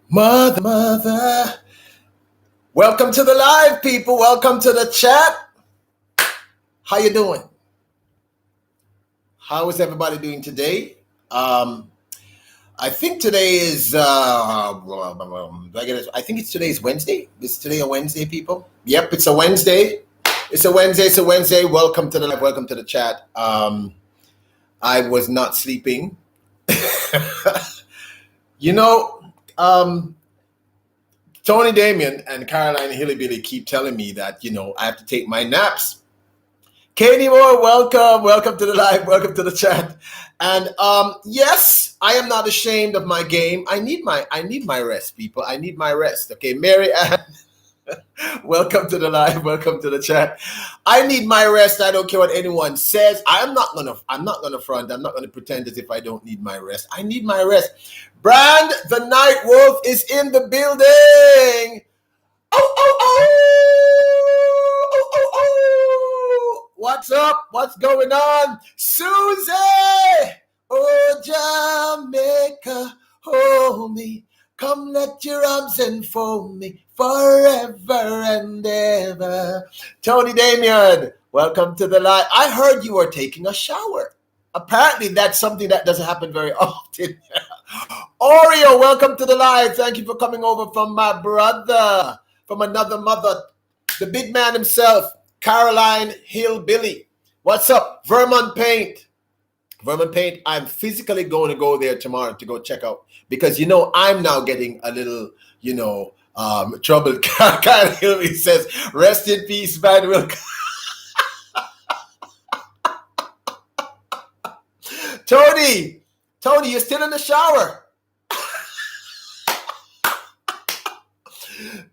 Mother. Welcome to the live, people. Welcome to the chat. How you doing? How is everybody doing today? I think today is. I think it's today's Wednesday. Is today a Wednesday, people? Yep, it's a Wednesday. It's a Wednesday. It's a Wednesday. Welcome to the live. Welcome to the chat. I was not sleeping. you know. Tony Damien and Caroline Hillybilly keep telling me that, I have to take my naps. Katie Moore, welcome. Welcome to the live. Welcome to the chat. And yes, I am not ashamed of my game. I need my rest, people. I need my rest. Okay, Mary Ann, welcome to the live. Welcome to the chat. I need my rest. I don't care what anyone says. I'm not gonna front. I'm not gonna pretend as if I don't need my rest. I need my rest. Brand the Night Wolf is in the building. Oh. What's up? What's going on? Susie! Oh, Jamaica, hold me. Come let your arms enfold me forever and ever. Tony Damien, welcome to the live. I heard you were taking a shower. Apparently, that's something that doesn't happen very often. Oreo, welcome to the live. Thank you for coming over from my brother, from another mother, the big man himself, Caroline Hillbilly. What's up? Vermont Paint. Vermont Paint, I'm physically going to go there tomorrow to go check out because, I'm now getting a little, trouble. Caroline Hillbilly says, rest in peace, man. Tony, you're still in the shower.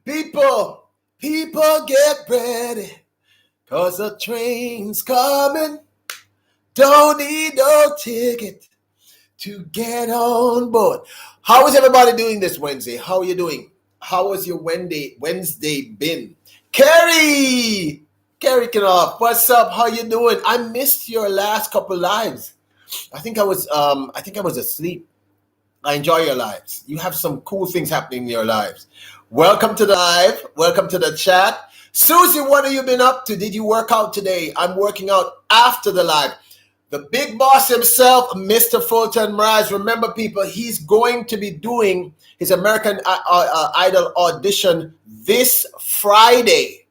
People get ready, cause the train's coming. Don't need no ticket to get on board. How is everybody doing this Wednesday? How are you doing? How was your Wednesday been? Carrie Kanoff, what's up? How you doing? I missed your last couple lives. I think I was asleep. I enjoy your lives. You have some cool things happening in your lives. Welcome to the live. Welcome to the chat. Susie, what have you been up to? Did you work out today? I'm working out after the live. The big boss himself, Mr. Fulton Mraz. Remember, people, he's going to be doing his American Idol audition this Friday.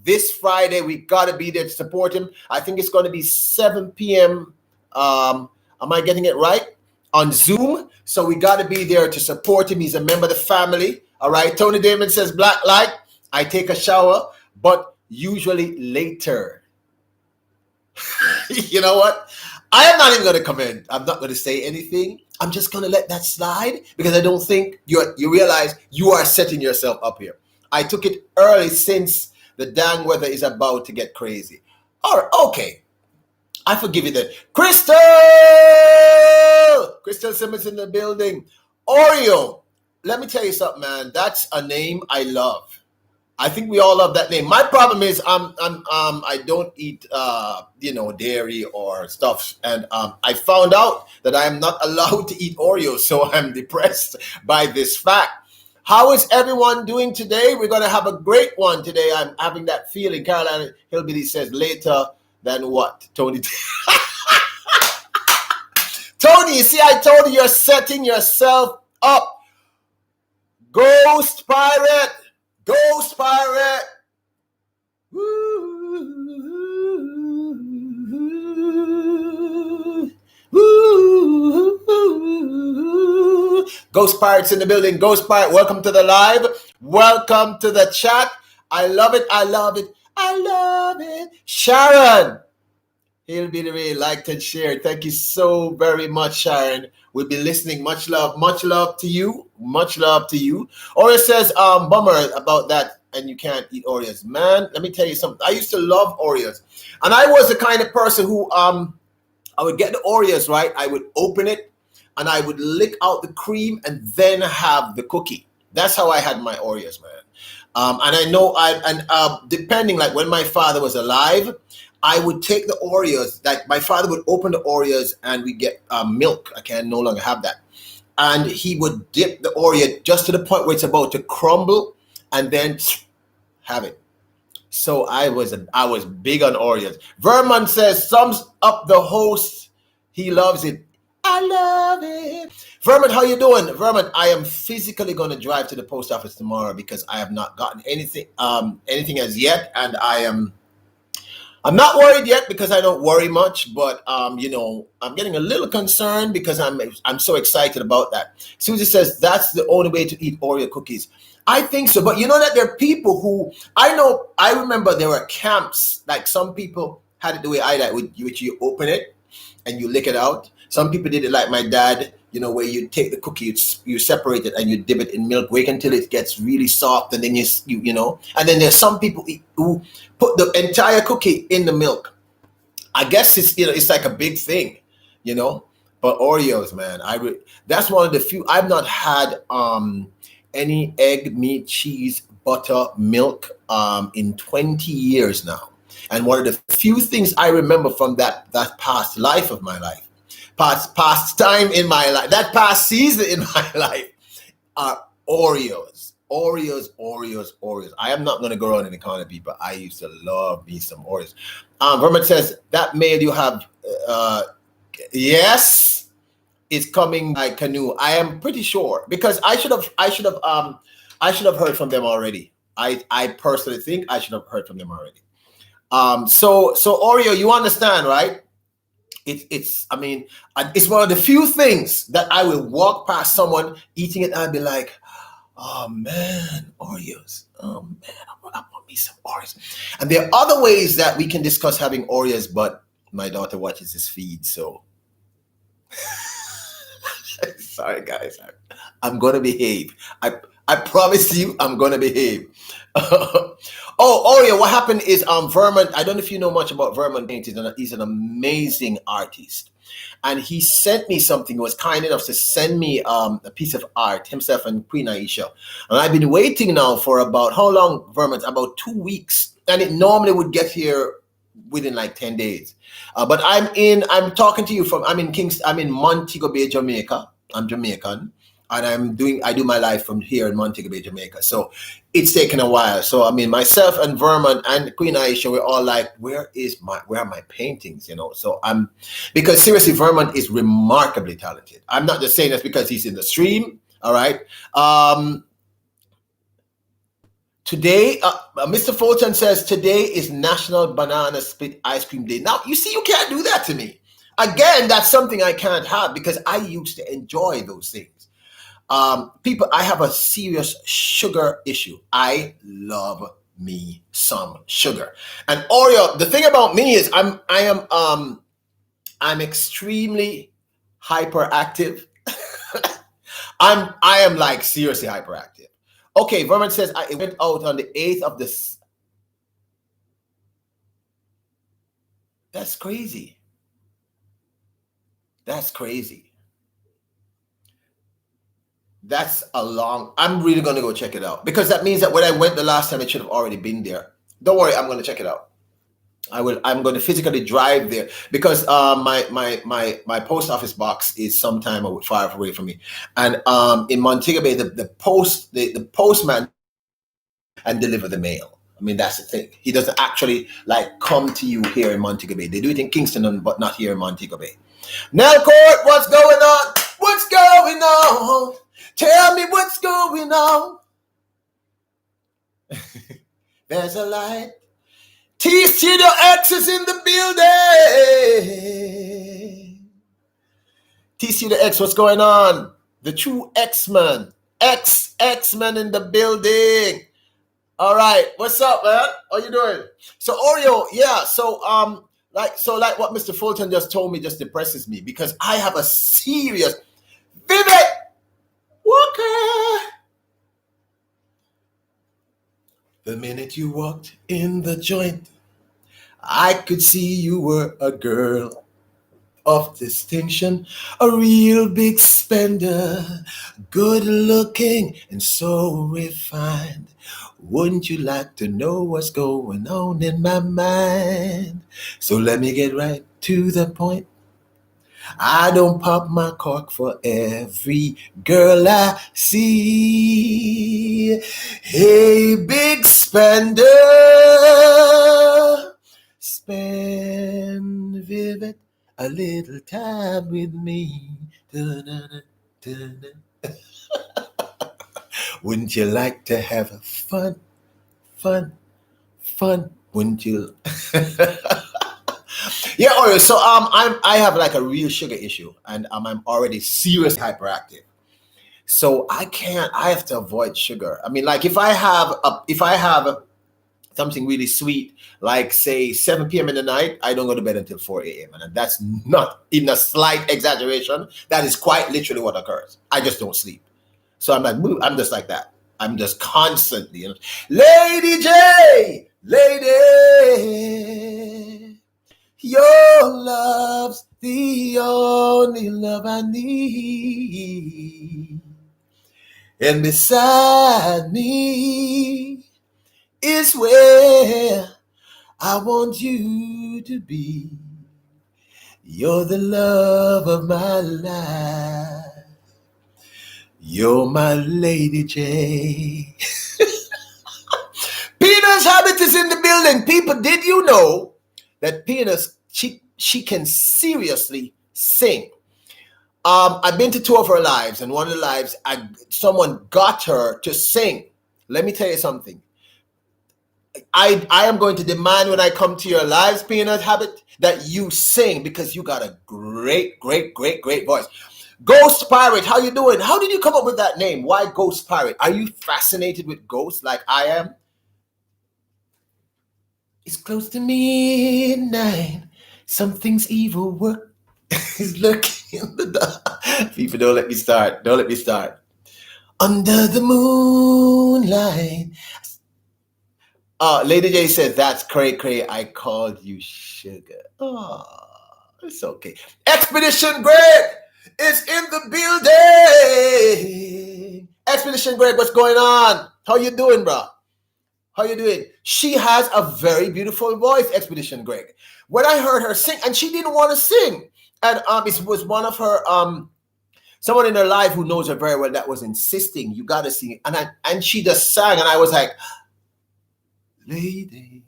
This Friday, we got to be there to support him. I think it's going to be 7 p.m. Am I getting it right? On Zoom. So we got to be there to support him. He's a member of the family. All right. Tony Damon says, Black Light, I take a shower, but usually later. You know what? I am not even going to comment. I'm not going to say anything. I'm just going to let that slide because I don't think you realize you are setting yourself up here. I took it early since the dang weather is about to get crazy. All right. Okay. I forgive you that. Crystal Simmons in the building. Oreo. Let me tell you something, man. That's a name I love. I think we all love that name. My problem is I don't eat dairy or stuff, and I found out that I am not allowed to eat Oreos, so I'm depressed by this fact. How is everyone doing today? We're gonna have a great one today. I'm having that feeling. Caroline Hillbilly says later than what? Tony. Tony, you see, I told you you're setting yourself up. Ghost Pirate. Ghost Pirate's in the building. Ghost Pirate, welcome to the live. Welcome to the chat. I love it. Sharon. He'll be really liked and shared. Thank you so very much, Sharon. We'll be listening. Much love to you. Oreo says, bummer about that, and you can't eat Oreos. Man, let me tell you something. I used to love Oreos. And I was the kind of person who I would get the Oreos, right? I would open it, and I would lick out the cream and then have the cookie. That's how I had my Oreos, man. And I know depending, like when my father was alive, I would take the Oreos, like my father would open the Oreos and we get milk. I can no longer have that. and he would dip the Oreo just to the point where it's about to crumble, and then have it. So I was big on Oreos. Vermont says, sums up the host. He loves it. I love it. Vermont, how you doing? Vermont, I am physically going to drive to the post office tomorrow because I have not gotten anything as yet, and I'm not worried yet because I don't worry much, but I'm getting a little concerned because I'm so excited about that. Susie says that's the only way to eat Oreo cookies. I think so, but you know that there are people who I remember there were camps, like some people had it the way I did, which you open it and you lick it out. Some people did it like my dad, where you take the cookie, you separate it and you dip it in milk, wait until it gets really soft, and then and then there's some people who put the entire cookie in the milk. I guess it's like a big thing, But Oreos, man, that's one of the few I've not had any egg, meat, cheese, butter, milk in 20 years now. And one of the few things I remember from that past life of my life, past time in my life, that past season in my life, are Oreos. Oreos. I am not going to go around in the corner, people. I used to love me some Oreos. Vermont says that mail you have, yes, is coming by canoe. I am pretty sure because I should have heard from them already. I personally think I should have heard from them already. So Oreo, you understand, right? It's one of the few things that I will walk past someone eating it and I'll be like, oh man, Oreos. Oh man, I want me some Oreos. And there are other ways that we can discuss having Oreos, but my daughter watches this feed, so sorry guys. I'm gonna behave. I promise you I'm gonna behave. Oh, Oreo, what happened is Vermont, I don't know if you know much about Vermont painting. He's an amazing artist. And he sent me something. He was kind enough to send me a piece of art, himself and Queen Aisha. And I've been waiting now for about, how long, Vermont? About 2 weeks. And it normally would get here within like 10 days. But I'm talking to you I'm in Montego Bay, Jamaica. I'm Jamaican. And I do my life from here in Montego Bay, Jamaica. So it's taken a while. So myself and Vermont and Queen Aisha, we're all like, where are my paintings? So because seriously, Vermont is remarkably talented. I'm not just saying this because he's in the stream. All right. Today, Mr. Fulton says today is National Banana Split Ice Cream Day. Now, you see, you can't do that to me. Again, that's something I can't have because I used to enjoy those things. People, I have a serious sugar issue. I love me some sugar. And Oreo, the thing about me is I'm extremely hyperactive. I am like seriously hyperactive. Okay, Vermont says it went out on the 8th of this. That's crazy. That's crazy. That's I'm really going to go check it out because that means that when I went the last time, it should have already been there. Don't worry, I'm going to check it out. I'm going to physically drive there because my post office box is sometime far away from me. And in Montego Bay, the postman and deliver the mail. That's the thing. He doesn't actually like come to you here in Montego Bay. They do it in Kingston, but not here in Montego Bay. Nell Court, what's going on? What's going on? Tell me what's going on. There's a light. T-Studio X is in the building. T-Studio X, what's going on? The true X-Men. X-Men in the building. All right. What's up, man? How you doing? So, Oreo, yeah. So, like what Mr. Fulton just told me just depresses me because I have a serious vivid Walker. The minute you walked in the joint, I could see you were a girl of distinction, a real big spender, good looking and so refined. Wouldn't you like to know what's going on in my mind? So let me get right to the point. I don't pop my cork for every girl I see. Hey, big spender, spend vivid a little time with me. Dun-dun-dun, dun-dun. Wouldn't you like to have fun, fun, fun? Wouldn't you? Yeah, Oreo. So I have like a real sugar issue, and I'm already seriously hyperactive. So I have to avoid sugar. I mean, like if I have something really sweet, like say 7 p.m. in the night, I don't go to bed until 4 a.m. And that's not even a slight exaggeration. That is quite literally what occurs. I just don't sleep. So I'm just like that. I'm just constantly, Lady J, lady, your love's the only love I need. And beside me is where I want you to be. You're the love of my life. You're my Lady J. Peter's Habit is in the building. People, did you know that Peter's she can seriously sing? I've been to 2 of her lives, and one of the lives, someone got her to sing. Let me tell you something. I am going to demand when I come to your lives, Peanut Habit, that you sing, because you got a great, great, great, great voice. Ghost Pirate, how you doing? How did you come up with that name? Why Ghost Pirate? Are you fascinated with ghosts like I am? It's close to midnight. Something's evil work is lurking in the dark. People, don't let me start. Don't let me start. Under the moonlight. Lady J says, that's cray cray. I called you sugar. Oh, it's okay. Expedition Greg is in the building. Expedition Greg, what's going on? How you doing, bro? How you doing? She has a very beautiful voice, Expedition Greg. When I heard her sing, and she didn't want to sing, and it was one of her someone in her life who knows her very well that was insisting, you got to sing, and she just sang, and I was like, lady,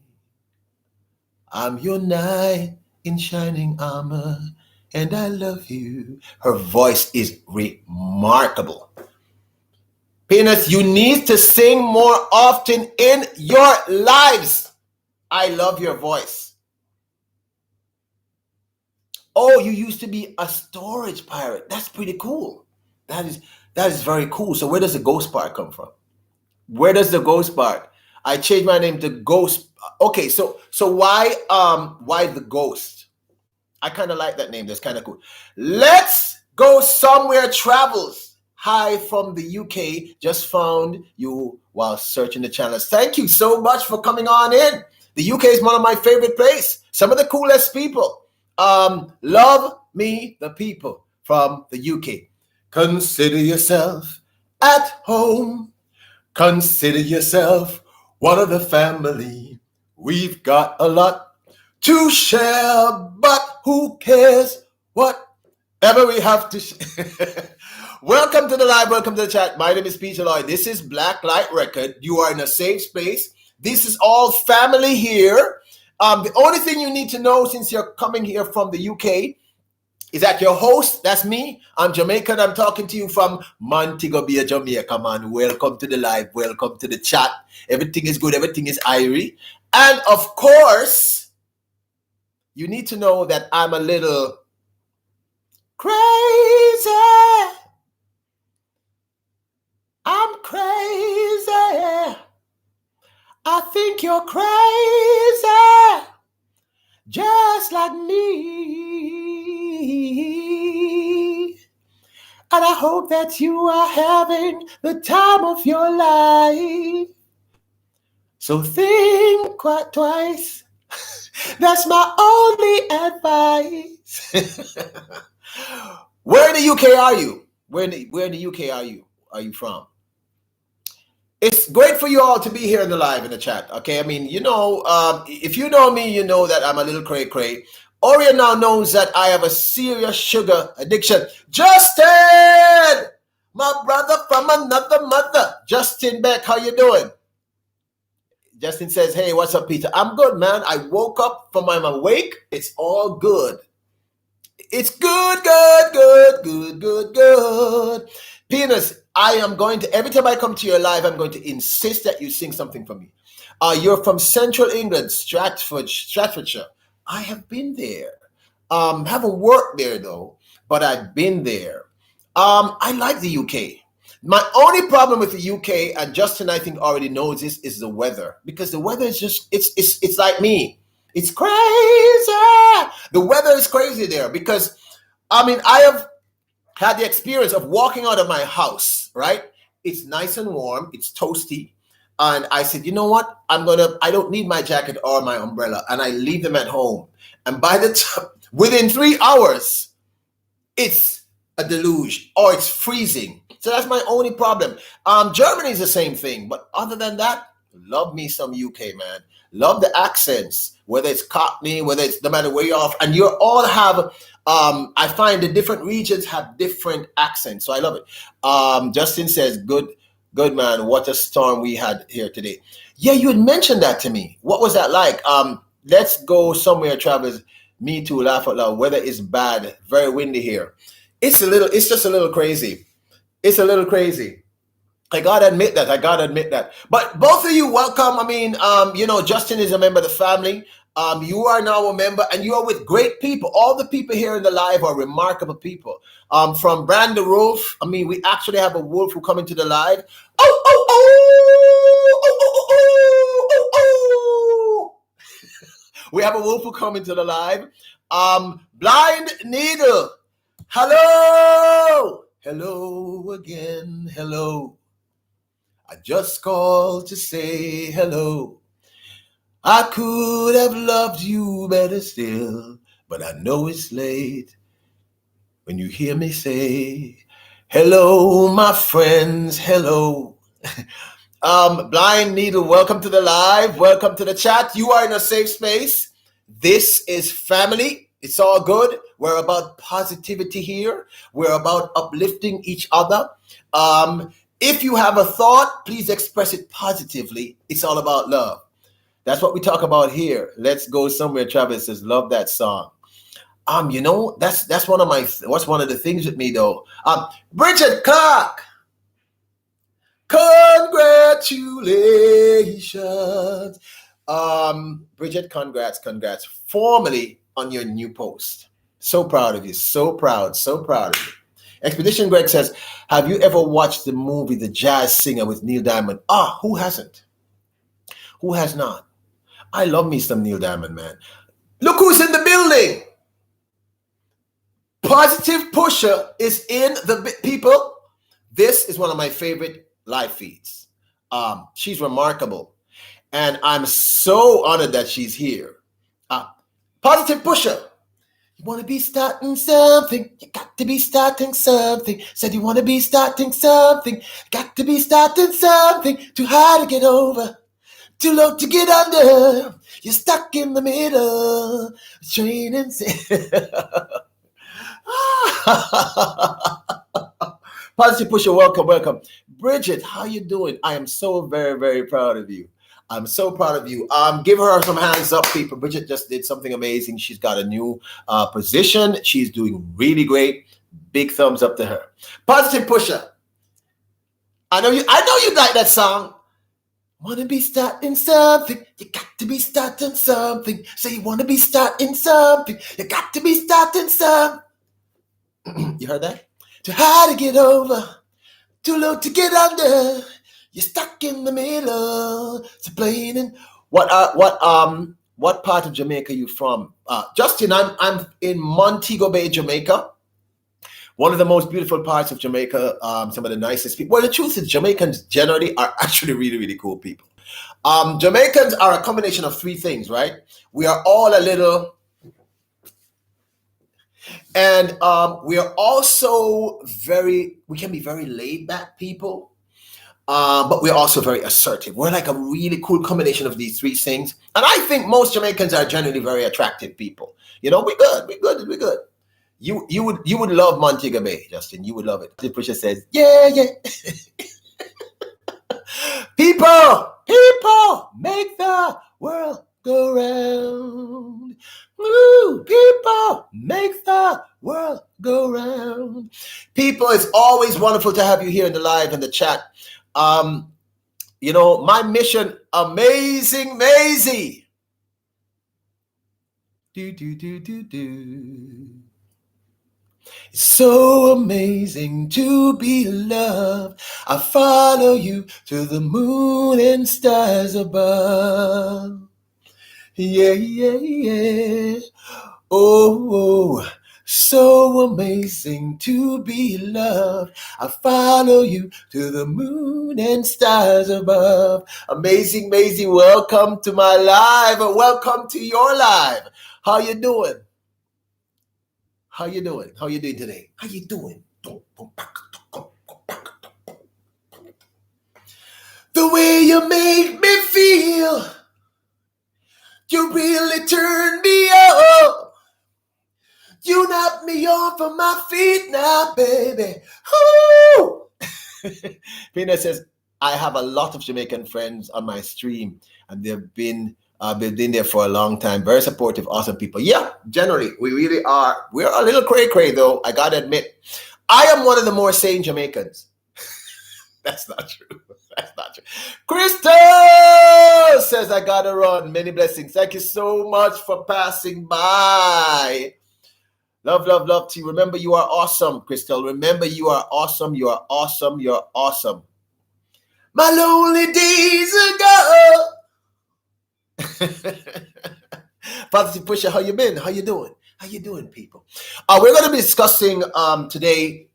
I'm your knight in shining armor, and I love you. Her voice is remarkable. Penis, you need to sing more often in your lives. I love your voice. Oh, you used to be a storage pirate. That's pretty cool. That is very cool. So where does the ghost part come from? Where does the ghost part? I changed my name to Ghost. Okay, so why the Ghost? I kind of like that name. That's kind of cool. Let's go somewhere travels. Hi from the UK. Just found you while searching the channels. Thank you so much for coming on in. The UK is one of my favorite places. Some of the coolest people. Love me, the people from the UK. Consider yourself at home. Consider yourself one of the family. We've got a lot to share, but who cares whatever we have to share. Welcome to the live, welcome to the chat. My name is Peter Lloyd. This is Black Light Record. You are in a safe space. This is all family here. The only thing you need to know, since you're coming here from the UK, is that your host, that's me. I'm Jamaican. I'm talking to you from Montego Bay, Jamaica, man. Welcome to the live. Welcome to the chat. Everything is good. Everything is irie. And of course, you need to know that I'm a little crazy. I'm crazy. I think you're crazy. Just like me. And I hope that you are having the time of your life. So think quite twice. That's my only advice. Where in the UK are you? Where in the UK are you? Are you from? It's great for you all to be here in the live in the chat. Okay, I mean, if you know me, you know that I'm a little cray cray. Orion now knows that I have a serious sugar addiction. Justin, my brother from another mother. Justin Beck, how you doing? Justin says, hey, what's up, Peter? I'm good, man. I woke up from I'm awake. It's all good. It's good, good, good, good, good, good. Penis, I am going to, every time I come to your live, I'm going to insist that you sing something for me. You're from Central England, Stratfordshire. I have been there. Haven't worked there though, but I've been there. I like the UK. My only problem with the UK, and Justin I think already knows this, is the weather. Because the weather is just, it's like me. It's crazy. The weather is crazy there because, I mean, I have had the experience of walking out of my house, right? It's nice and warm. It's toasty. And I said, you know what? I don't need my jacket or my umbrella. And I leave them at home. And by the time, within 3 hours, it's a deluge or it's freezing. So that's my only problem. Germany is the same thing. But other than that, love me some UK, man. Love the accents, whether it's Cockney, whether it's no matter where you're off. And you all have, I find the different regions have different accents. So I love it. Justin says, good, man. What a storm we had here today. Yeah, you had mentioned that to me. What was that like? Let's go somewhere, Travis. Me too, laugh out loud. Weather is bad. Very windy here. It's just a little crazy. It's a little crazy. I gotta admit that. But both of you, welcome. I mean, Justin is a member of the family. You are now a member, and you are with great people. All the people here in the live are remarkable people. From Brandon Wolf. I mean, we actually have a wolf who come into the live. We have a wolf who come into the live. Blind Needle. Hello again. Hello. I just called to say hello. I could have loved you better still, but I know it's late when you hear me say, hello, my friends, hello. Blind Needle, welcome to the live. Welcome to the chat. You are in a safe space. This is family. It's all good. We're about positivity here. We're about uplifting each other. If you have a thought, please express it positively. It's all about love. That's what we talk about here. Let's go somewhere. Travis says, love that song. That's one of the things with me though. Bridget Clark. Congratulations. Bridget, congrats. Formally on your new post. So proud of you. So proud of you. Expedition Greg says, have you ever watched the movie The Jazz Singer with Neil Diamond? Who hasn't? Who has not? I love me some Neil Diamond, man. Look who's in the building. Positive Pusher is in the people. This is one of my favorite live feeds. She's remarkable. And I'm so honored that she's here. Positive Pusher. You want to be starting something, you got to be starting something. Said you want to be starting something, got to be starting something. Too high to get over, too low to get under. You're stuck in the middle, training. Positive Pusher, welcome. Bridget, how you doing? I am so very, very proud of you. I'm so proud of you. Give her some hands up, people. Bridget just did something amazing. She's got a new position. She's doing really great. Big thumbs up to her. Positive Pusher. I know you like that song. Wanna be starting something, you got to be starting something. Say you wanna be starting something, you got to be starting something. You heard that? Too high to get over, too low to get under. You're stuck in the middle. It's plain. What part of Jamaica are you from? Justin, I'm in Montego Bay, Jamaica. One of the most beautiful parts of Jamaica. Some of the nicest people. Well, the truth is, Jamaicans generally are actually really, really cool people. Jamaicans are a combination of three things, right? We are all a little, and we are also we can be very laid back people. But we're also very assertive. We're like a really cool combination of these three things. And I think most Jamaicans are generally very attractive people. You know, we good, we good, we good. You would love Montego Bay, Justin. You would love it. The preacher says, yeah, yeah. People, make the world go round. Woo, people, make the world go round. People, it's always wonderful to have you here in the live and the chat. You know, my mission, amazing Maisie. It's so amazing to be loved. I follow you to the moon and stars above. Yeah, yeah, yeah. Oh, so amazing to be loved. I follow you to the moon and stars above. Amazing, amazing. Welcome to my live. Welcome to your live. How you doing? How you doing? How you doing today? How you doing? The way you make me feel, you really turn me up. You knock me off of my feet now, baby. Woo! Pina says, I have a lot of Jamaican friends on my stream, and they've been there for a long time. Very supportive, awesome people. Yeah, generally, we really are. We're a little cray-cray, though, I gotta admit. I am one of the more sane Jamaicans. That's not true. That's not true. Crystal says, I gotta run. Many blessings. Thank you so much for passing by. Love, love, love to you. Remember, you are awesome, Crystal. Remember, you are awesome. You are awesome. You're awesome. My lonely days ago. Father Pusha, how you been? How you doing? How you doing, people? We're going to be discussing today,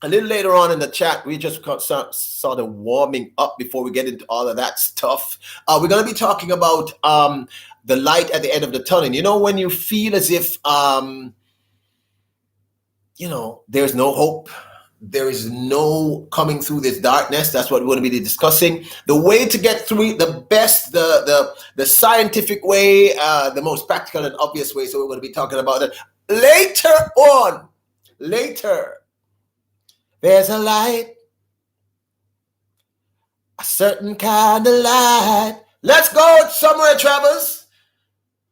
a little later on in the chat. We just sort of warming up before we get into all of that stuff. We're going to be talking about the light at the end of the tunnel. You know, when you feel as if, you know, there's no hope. There is no coming through this darkness. That's what we're going to be discussing. The way to get through it, the best, the scientific way, the most practical and obvious way. So we're going to be talking about it later on. Later. There's a light, a certain kind of light. Let's go somewhere, Travers.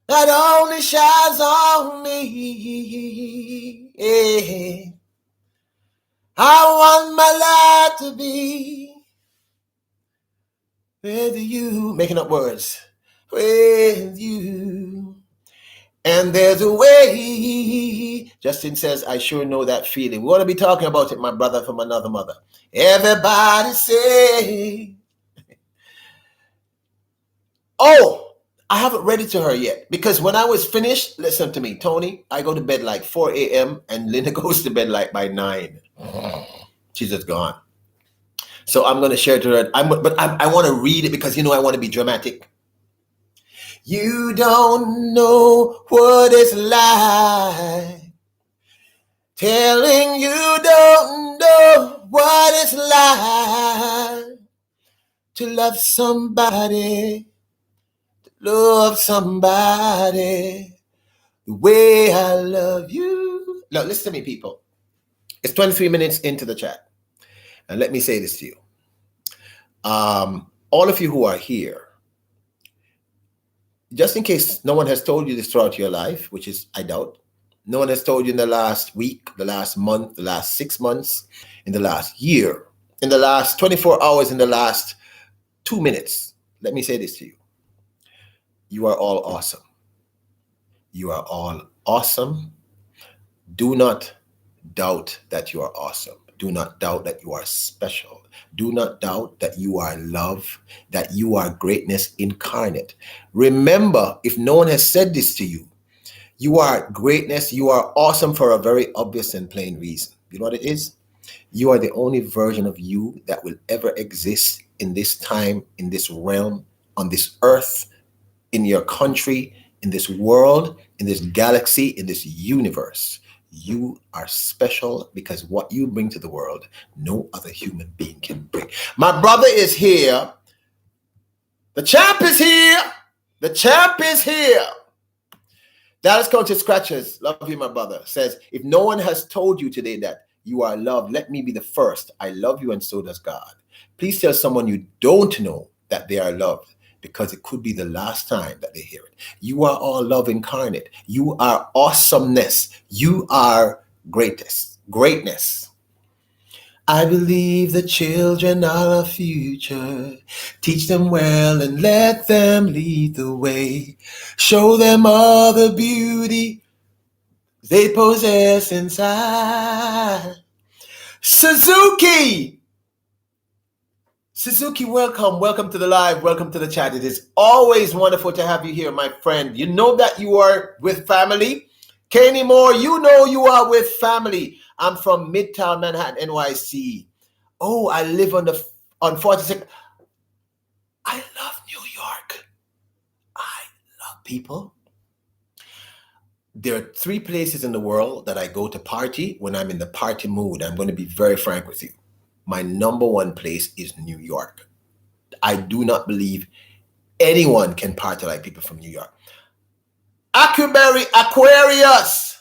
That only shines on me. Yeah. I want my life to be with you. Making up words. With you. And there's a way. Justin says, I sure know that feeling. We want to be talking about it, my brother from another mother. Everybody say. Oh, I haven't read it to her yet. Because when I was finished, listen to me, Tony, I go to bed like 4 a.m. and Linda goes to bed like by 9. She's just gone. So I'm going to share it to her. But I want to read it because, you know, I want to be dramatic. You don't know what it's like. Telling you don't know what it's like to love somebody. To love somebody the way I love you. Now, listen to me, people. It's 23 minutes into the chat. And let me say this to you. All of you who are here, just in case no one has told you this throughout your life, which is, I doubt, no one has told you in the last week, the last month, the last 6 months, in the last year, in the last 24 hours, in the last 2 minutes. Let me say this to you. You are all awesome. You are all awesome. Do not doubt that you are awesome. Do not doubt that you are special. Do not doubt that you are love, that you are greatness incarnate. Remember, if no one has said this to you, you are greatness, you are awesome for a very obvious and plain reason. You know what it is? You are the only version of you that will ever exist in this time, in this realm, on this earth, in your country, in this world, in this galaxy, in this universe. You are special because what you bring to the world, no other human being can bring. My brother is here. The champ is here. The champ is here. Dallas County Scratchers, love you, my brother, says, if no one has told you today that you are loved, let me be the first. I love you and so does God. Please tell someone you don't know that they are loved, because it could be the last time that they hear it. You are all love incarnate. You are awesomeness. You are greatness. I believe the children are our future. Teach them well and let them lead the way. Show them all the beauty they possess inside. Suzuki, welcome to the live, welcome to the chat. It is always wonderful to have you here, my friend. You know that you are with family. Kenny Moore, you know you are with family. I'm from Midtown Manhattan, NYC. Oh, I live on 46. I love New York. I love people. There are 3 places in the world that I go to party when I'm in the party mood. I'm going to be very frank with you. My number 1 place is New York. I do not believe anyone can party like people from New York. Aquaberry Aquarius.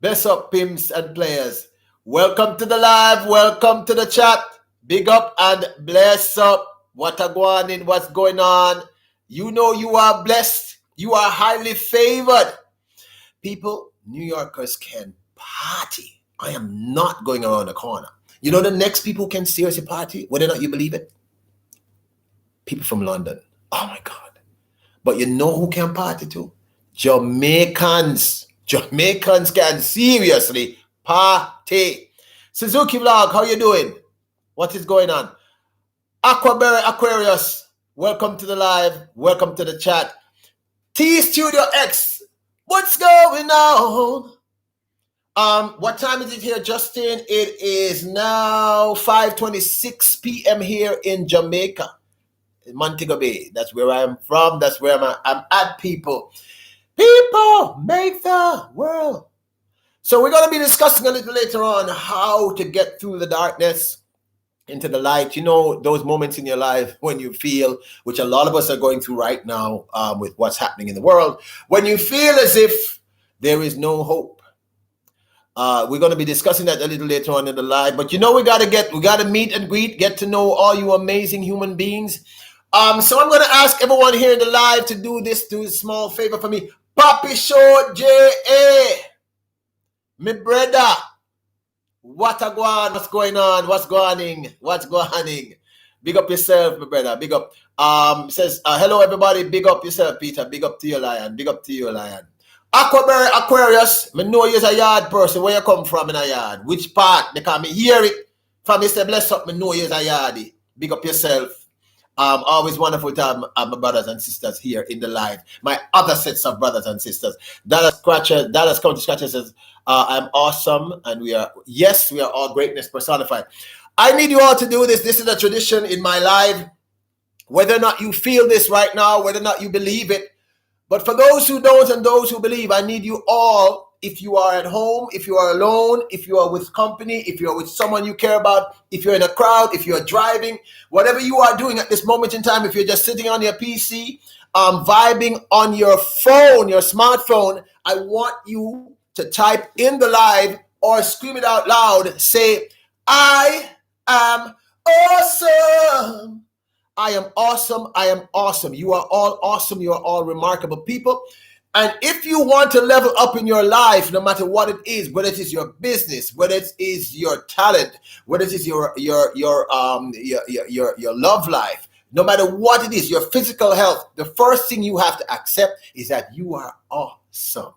Best up, pimps and players. Welcome to the live. Welcome to the chat. Big up and bless up. What a going, what's going on? You know you are blessed. You are highly favored. People, New Yorkers can party. I am not going around the corner. You know the next people can seriously party, whether or not you believe it? People from London. Oh my God. But you know who can party too? Jamaicans. Jamaicans can seriously party. Suzuki Vlog, how you doing? What is going on? Aquaberry Aquarius, welcome to the live. Welcome to the chat. T Studio X, what's going on? What time is it here, Justin? It is now 5:26 p.m. here in Jamaica, in Montego Bay. That's where I'm from. That's where I'm at, people. People make the world. So we're going to be discussing a little later on how to get through the darkness into the light. You know, those moments in your life when you feel, which a lot of us are going through right now with what's happening in the world, when you feel as if there is no hope. We're going to be discussing that a little later on in the live. But you know, we got to meet and greet, get to know all you amazing human beings. So I'm going to ask everyone here in the live to do a small favor for me. Papi Show J.A. My brother. What a guan? What's going on? What's going on? Big up yourself, my brother. Big up. Says, hello everybody. Big up yourself, Peter. Big up to you, Lion. Big up to you, Lion. Aquaberry Aquarius. Me know you're a yard person. Where you come from in a yard? Which part? Because me hear it from Mr. Bless Up. Me know you're a yardie. Big up yourself. Always wonderful to have my brothers and sisters here in the live. My other sets of brothers and sisters. Dallas County Scratcher says, I'm awesome, and we are all greatness personified. I need you all to do this. This is a tradition in my life. Whether or not you feel this right now, whether or not you believe it, but for those who don't and those who believe, I need you all, if you are at home, if you are alone, if you are with company, if you are with someone you care about, if you're in a crowd, if you're driving, whatever you are doing at this moment in time, if you're just sitting on your PC, vibing on your phone, your smartphone, I want you to type in the live or scream it out loud. Say, I am awesome. I am awesome. I am awesome. You are all awesome. You are all remarkable people. And if you want to level up in your life, no matter what it is, whether it is your business, whether it is your talent, whether it is your love life, no matter what it is, your physical health, the first thing you have to accept is that you are awesome.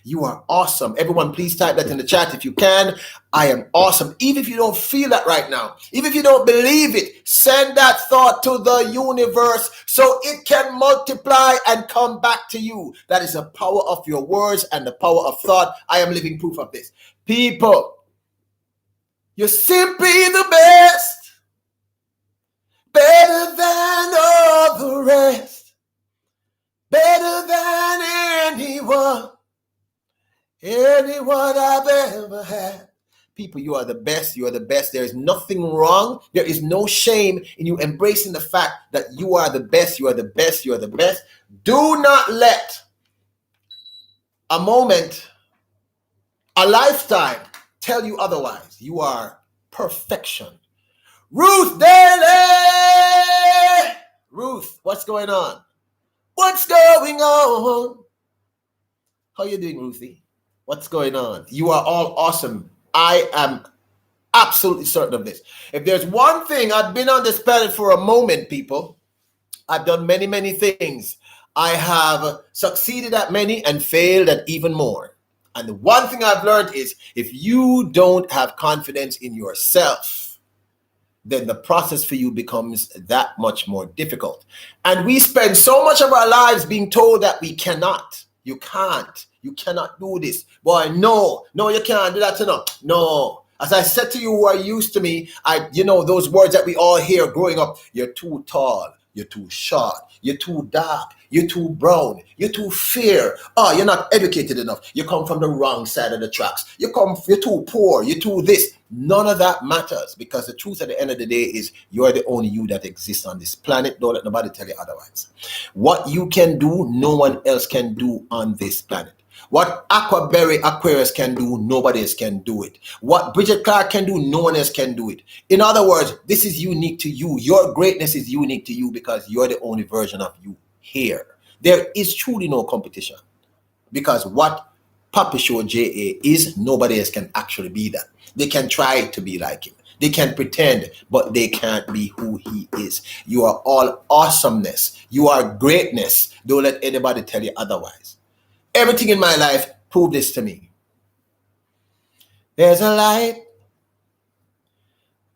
You are awesome. Everyone, please type that in the chat if you can. I am awesome. Even if you don't feel that right now, even if you don't believe it, send that thought to the universe so it can multiply and come back to you. That is the power of your words and the power of thought. I am living proof of this. People, you're simply the best, better than all the rest, better than anyone I've ever had. People, you are the best. You are the best. There is nothing wrong. There is no shame in you embracing the fact that you are the best. You are the best. You are the best. Do not let a moment, a lifetime tell you otherwise. You are perfection. Ruth Daly! Ruth, what's going on? What's going on? How you doing, Ruthie? What's going on? You are all awesome. I am absolutely certain of this. If there's one thing, I've been on this planet for a moment, people. I've done many, many things. I have succeeded at many and failed at even more. And the one thing I've learned is if you don't have confidence in yourself, then the process for you becomes that much more difficult. And we spend so much of our lives being told that we cannot. You can't. You cannot do this. Boy, no, you can't do that. No. As I said to you who are used to me, those words that we all hear growing up, you're too tall, you're too short, you're too dark, you're too brown, you're too fair. Oh, you're not educated enough. You come from the wrong side of the tracks. You're too poor, you're too this. None of that matters, because the truth at the end of the day is you're the only you that exists on this planet. Don't let nobody tell you otherwise. What you can do, no one else can do on this planet. What Aquarius can do, nobody else can do it. What Bridget Clark can do, no one else can do it. In other words, this is unique to you. Your greatness is unique to you because you're the only version of you here. There is truly no competition, because what Papa Show J.A. is, nobody else can actually be that. They can try to be like him. They can pretend, but they can't be who he is. You are all awesomeness. You are greatness. Don't let anybody tell you otherwise. Everything in my life proved this to me. There's a light,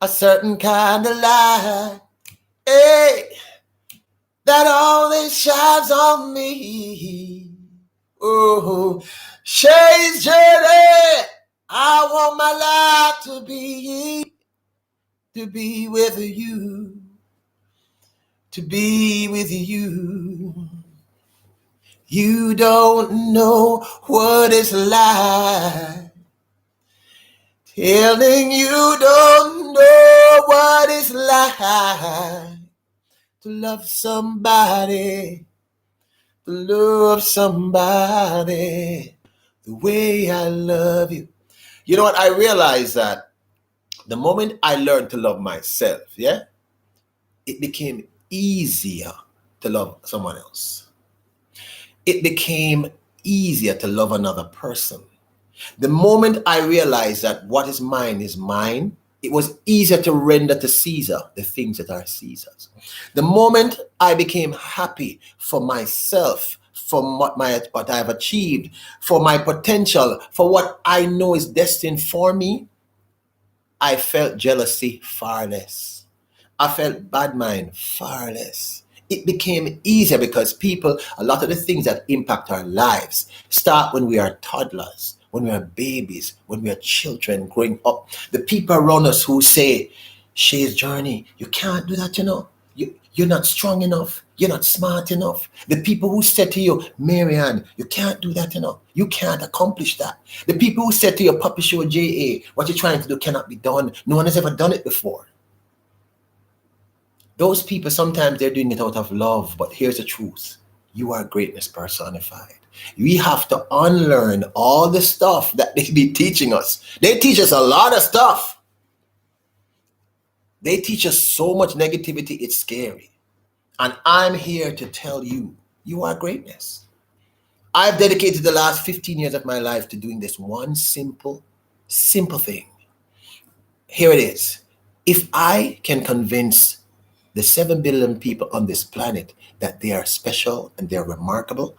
a certain kind of light, that always shines on me. Oh, Shay's journey. I want my life to be with you, to be with you. You don't know what it's like, telling you don't know what it's like to love somebody, the way I love you. You know what? I realized that the moment I learned to love myself, it became easier to love someone else. It became easier to love another person. The moment I realized that what is mine, it was easier to render to Caesar the things that are Caesar's. The moment I became happy for myself, for what I have achieved, for my potential, for what I know is destined for me, I felt jealousy far less. I felt bad mind far less. It became easier because a lot of the things that impact our lives start when we are toddlers, when we are babies, when we are children growing up. The people around us who say, Shay's journey, you can't do that, You're not strong enough. You're not smart enough. The people who said to you, Marianne, you can't do that, You can't accomplish that. The people who said to you, Papa Show J.A., what you're trying to do cannot be done. No one has ever done it before. Those people, sometimes they're doing it out of love, but here's the truth. You are greatness personified. We have to unlearn all the stuff that they be teaching us. They teach us a lot of stuff. They teach us so much negativity, it's scary. And I'm here to tell you, you are greatness. I've dedicated the last 15 years of my life to doing this one simple thing. Here it is. If I can convince the 7 billion people on this planet that they are special and they're remarkable,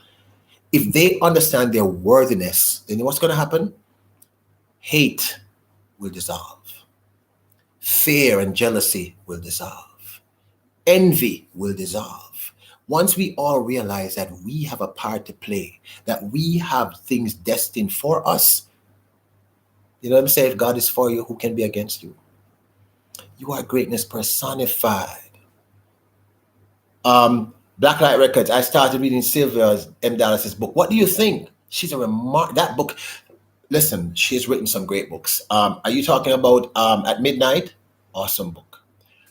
if they understand their worthiness, then what's going to happen? Hate will dissolve. Fear and jealousy will dissolve. Envy will dissolve. Once we all realize that we have a part to play, that we have things destined for us, you know what I'm saying? If God is for you, who can be against you? You are greatness personified. Black Light Records, I started reading Sylvia M. Dallas's book. What do you think? She's that book. Listen, she's written some great books. Are you talking about At Midnight? Awesome book.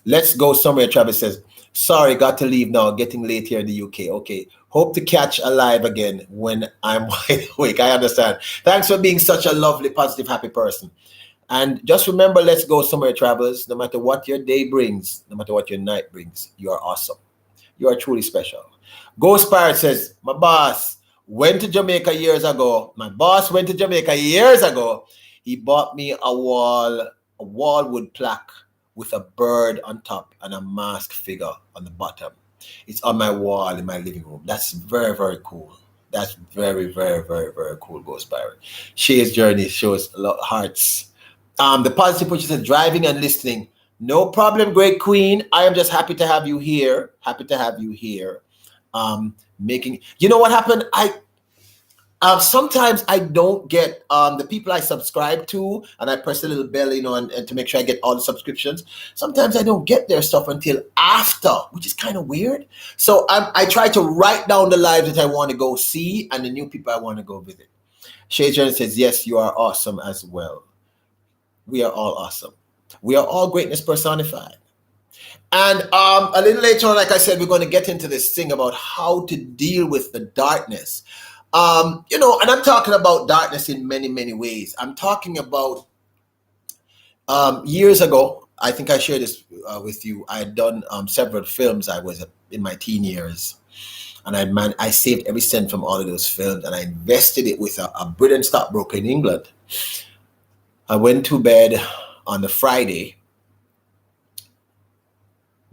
Let's Go Somewhere, Travis says. Sorry, got to leave now. Getting late here in the UK. Okay. Hope to catch a live again when I'm wide awake. I understand. Thanks for being such a lovely, positive, happy person. And just remember, let's go somewhere, travelers. No matter what your day brings, no matter what your night brings, you are awesome. You are truly special. Ghost Pirate says, my boss went to Jamaica years ago. My boss went to Jamaica years ago. He bought me a wallwood plaque with a bird on top and a mask figure on the bottom. It's on my wall in my living room. That's very, very cool. That's very, very, very, very cool, Ghost Pirate. Shay's journey shows a lot of hearts. The positive push says driving and listening. No problem, great queen. I am just happy to have you here. Happy to have you here. Making, you know what happened? Sometimes I don't get the people I subscribe to, and I press the little bell, and to make sure I get all the subscriptions. Sometimes I don't get their stuff until after, which is kind of weird. So I try to write down the lives that I want to go see and the new people I want to go visit. Shay Jones says, yes, you are awesome as well. We are all awesome. We are all greatness personified. And a little later on, like I said, we're going to get into this thing about how to deal with the darkness. And I'm talking about darkness in many, many ways. I'm talking about years ago, I think I shared this with you. I had done several films. I was in my teen years. And I saved every cent from all of those films, and I invested it with a brilliant stockbroker in England. I went to bed on the Friday,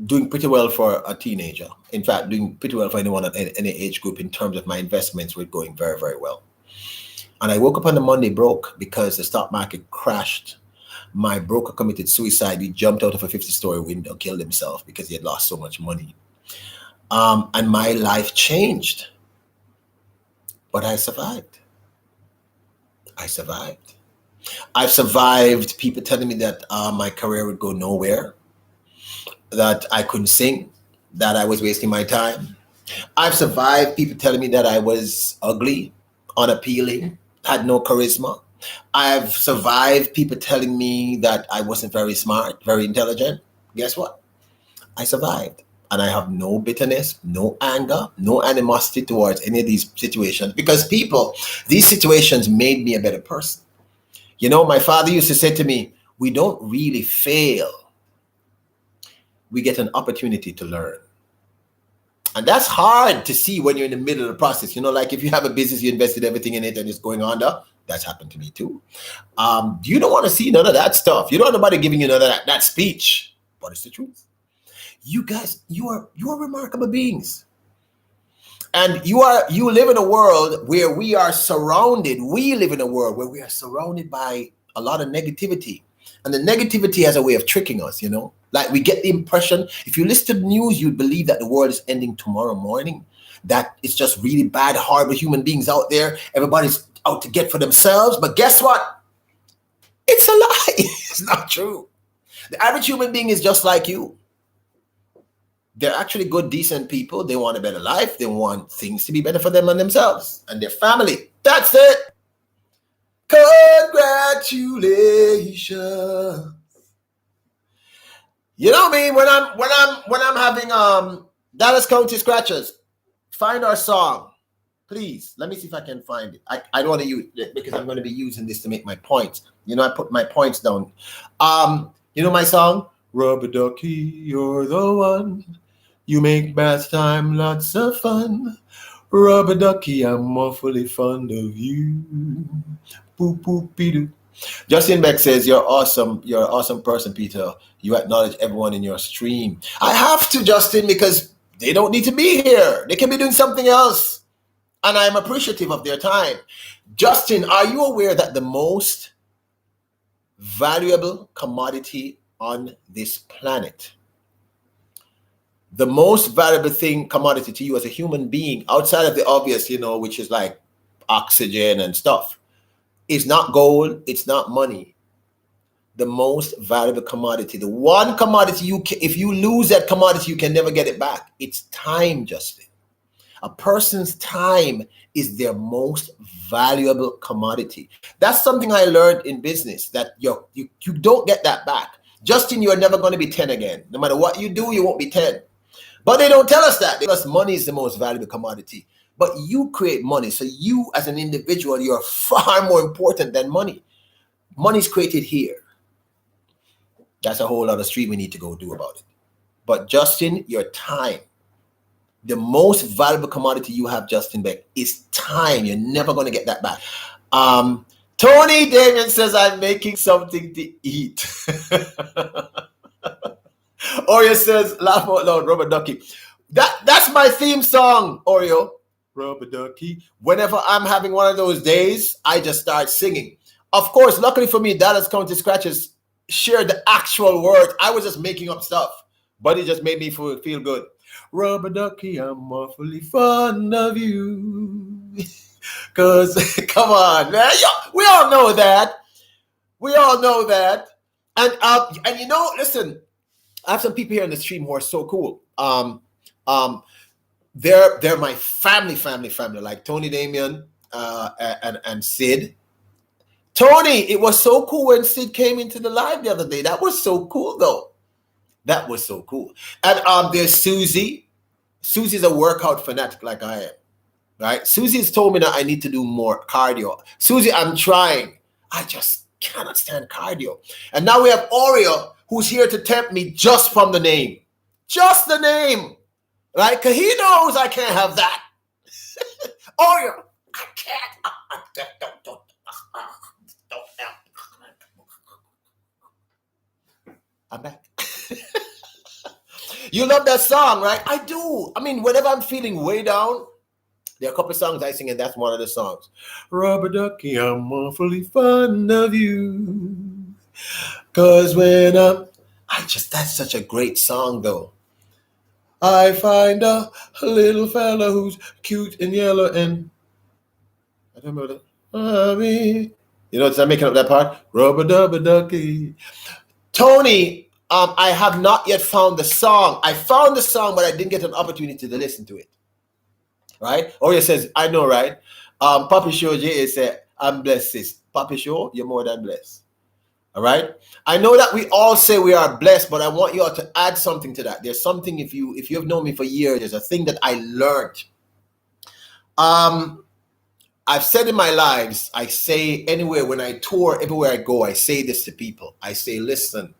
doing pretty well for a teenager. In fact, doing pretty well for anyone at any age group in terms of my investments were going very, very well. And I woke up on the Monday broke because the stock market crashed. My broker committed suicide. He jumped out of a 50-story window, killed himself because he had lost so much money. And my life changed. But I survived. I've survived people telling me that my career would go nowhere, that I couldn't sing, that I was wasting my time. I've survived people telling me that I was ugly, unappealing, had no charisma. I've survived people telling me that I wasn't very smart, very intelligent. Guess what? I survived. And I have no bitterness, no anger, no animosity towards any of these situations, because these situations made me a better person. My father used to say to me, we don't really fail. We get an opportunity to learn. And that's hard to see when you're in the middle of the process. Like if you have a business, you invested everything in it and it's going under. That's happened to me too. You don't want to see none of that stuff. You don't want nobody giving you none of that speech. But it's the truth. You guys, you are remarkable beings. And you live in a world where we live in a world where we are surrounded by a lot of negativity. And the negativity has a way of tricking us, Like we get the impression, if you listen to the news, you'd believe that the world is ending tomorrow morning, that it's just really bad, horrible human beings out there. Everybody's out to get for themselves. But guess what? It's a lie. It's not true. The average human being is just like you. They're actually good, decent people. They want a better life. They want things to be better for them and themselves and their family. That's it. Congratulations. You know me, when I'm having Dallas County Scratchers, find our song. Please, let me see if I can find it. I don't want to use it because I'm going to be using this to make my points. I put my points down. My song? Rubber ducky, you're the one. You make bath time lots of fun. Rubber ducky, I'm awfully fond of you. Boop, boop, be-doo. Justin Beck says, you're awesome. You're an awesome person, Peter. You acknowledge everyone in your stream. I have to, Justin, because they don't need to be here. They can be doing something else. And I'm appreciative of their time. Justin, are you aware that the most valuable commodity on this planet, the most valuable commodity to you as a human being, outside of the obvious, which is like oxygen and stuff, is not gold, it's not money. The most valuable commodity, the one commodity if you lose that commodity, you can never get it back. It's time, Justin. A person's time is their most valuable commodity. That's something I learned in business, that you don't get that back. Justin, you are never going to be 10 again. No matter what you do, you won't be 10. But they don't tell us that. They tell us money is the most valuable commodity. But you create money. So you as an individual, you're far more important than money. Money's created here. That's a whole other stream we need to go do about it. But Justin, your time. The most valuable commodity you have, Justin Beck, is time. You're never going to get that back. Tony Damien says, I'm making something to eat. Oreo says, laugh out loud, Rubber Ducky. That's my theme song, Oreo. Rubber Ducky. Whenever I'm having one of those days, I just start singing. Of course, luckily for me, Dallas County Scratches shared the actual words. I was just making up stuff, but it just made me feel good. Rubber Ducky, I'm awfully fond of you. Because, come on, man. We all know that. We all know that. And you know, listen, I have some people here in the stream who are so cool. They're my family, like Tony Damien and Sid. Tony, it was so cool when Sid came into the live the other day. That was so cool, though. That was so cool. And there's Susie. Susie's a workout fanatic like I am. Right? Susie's told me that I need to do more cardio. Susie, I'm trying. I just cannot stand cardio. And now we have Oreo, who's here to tempt me just from the name. Just the name. Right? Because he knows I can't have that. Oreo, I can't. Don't. I'm back. You love that song, right? I do. I mean, whenever I'm feeling way down, there are a couple of songs I sing, and that's one of the songs. Rubber Ducky, I'm awfully fond of you. Because when that's such a great song, though. I find a little fella who's cute and yellow and I don't know that. You know, I'm making up that part. Rubber Ducky. Tony, I have not yet found the song. I found the song, but I didn't get an opportunity to listen to it. Right? Oreo says, I know, right? Papi Show J said, I'm blessed, sis. Papi Show, you're more than blessed. All right? I know that we all say we are blessed, but I want you all to add something to that. There's something, if you have known me for years, there's a thing that I learned. I've said in my lives, I say anywhere, when I tour, everywhere I go, I say this to people. I say, listen,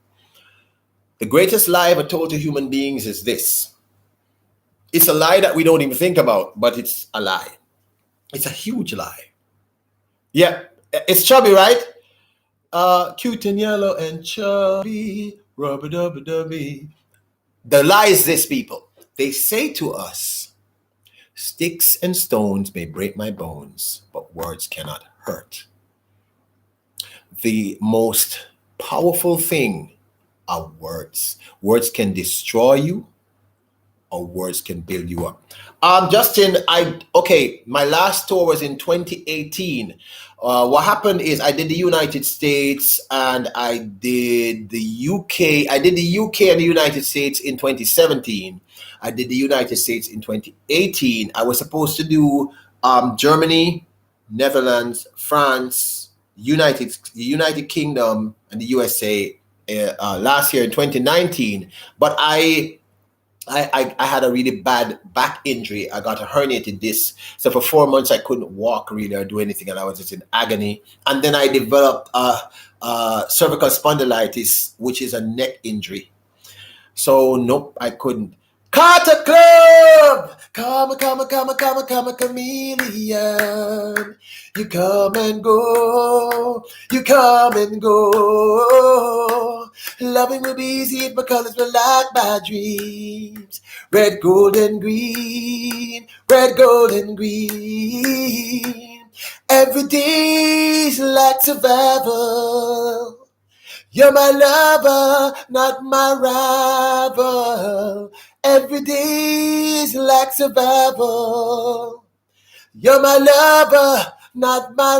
the greatest lie ever told to human beings is this. It's a lie that we don't even think about, but it's a lie. It's a huge lie. Yeah, it's chubby, right? Cute and yellow and chubby, rubber dubby dubby. The lie is this, people. They say to us, sticks and stones may break my bones, but words cannot hurt. The most powerful thing are words. Words can destroy you, or words can build you up. Justin, my last tour was in 2018. What happened is I did the United States and I did the UK. I did the UK and the United States in 2017. I did the United States in 2018. I was supposed to do Germany, Netherlands, France, United Kingdom, and the USA last year in 2019. But I had a really bad back injury. I got a herniated disc. So for 4 months, I couldn't walk really or do anything. And I was just in agony. And then I developed cervical spondylitis, which is a neck injury. So nope, I couldn't. Carter Club! Come, chameleon. You come and go. You come and go. Loving will be easy if my colors were like my dreams. Red, gold, and green. Red, gold, and green. Every day's like survival. You're my lover, not my rival. Every day's like survival. You're my lover, not my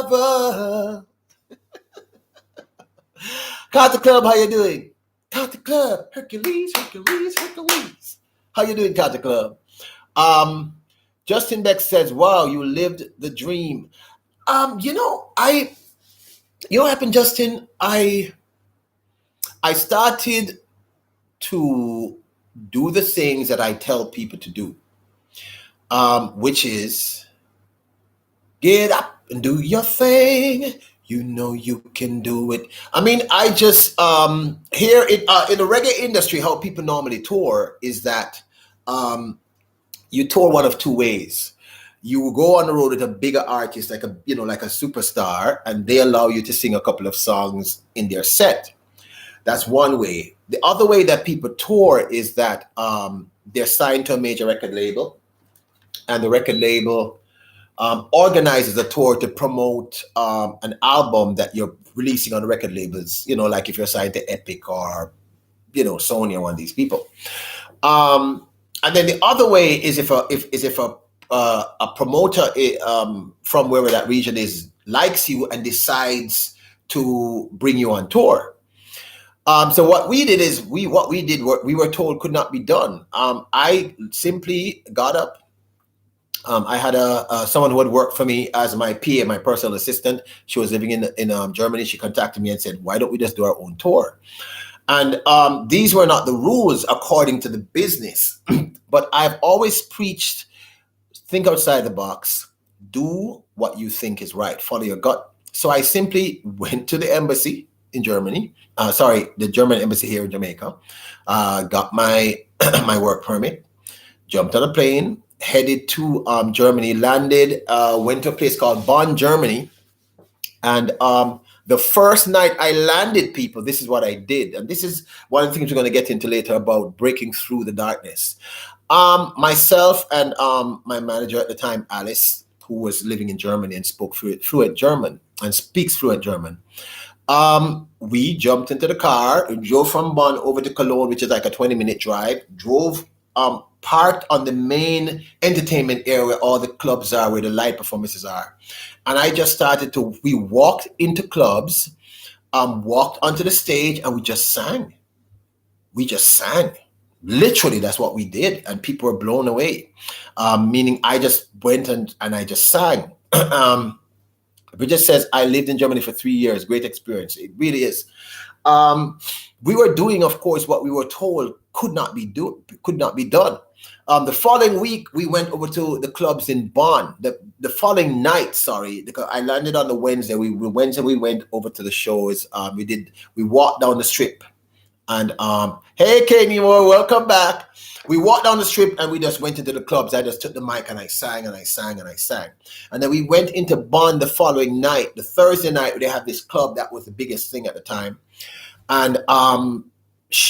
rival. Carter Club, how you doing? Carter Club, Hercules. How you doing, Carter Club? Justin Beck says, wow, you lived the dream. You know what happened, Justin? I started to do the things that I tell people to do, which is get up and do your thing. You know you can do it. I mean, I just here in the reggae industry, how people normally tour is that you tour one of two ways. You go on the road with a bigger artist, like a superstar, and they allow you to sing a couple of songs in their set. That's one way. The other way that people tour is that they're signed to a major record label, and the record label organizes a tour to promote an album that you're releasing on the record labels. Like if you're signed to Epic or Sony or one of these people. And then the other way is if a promoter from wherever that region is likes you and decides to bring you on tour. So what we did is we were told could not be done. I simply got up. I had someone who had worked for me as my PA, my personal assistant. She was living in Germany. She contacted me and said, "Why don't we just do our own tour?" And these were not the rules according to the business. But I've always preached, think outside the box, do what you think is right, follow your gut. So I simply went to the embassy in Germany, the German embassy here in Jamaica, got my my work permit, jumped on a plane, headed to Germany, landed, went to a place called Bonn, Germany. And the first night I landed, people, this is what I did. And this is one of the things we're going to get into later about breaking through the darkness. Myself and my manager at the time, Alice, who was living in Germany and spoke fluent German and speaks fluent German. We jumped into the car, drove from Bonn over to Cologne, which is like a 20-minute drive, drove parked on the main entertainment area where all the clubs are, where the live performances are. And I just we walked into clubs, walked onto the stage, and we just sang. We just sang. Literally, that's what we did. And people were blown away. Meaning I just went and I just sang. Bridget says, I lived in Germany for 3 years. Great experience. It really is. We were doing, of course, what we were told could not be done. The following week, we went over to the clubs in Bonn. The following night, because I landed on the Wednesday. We went over to the shows. We walked down the strip, and hey, Kenny Moore, welcome back. We walked down the strip and we just went into the clubs. I just took the mic and I sang and I sang and I sang. And then we went into Bonn the following night, the Thursday night. They had this club that was the biggest thing at the time. And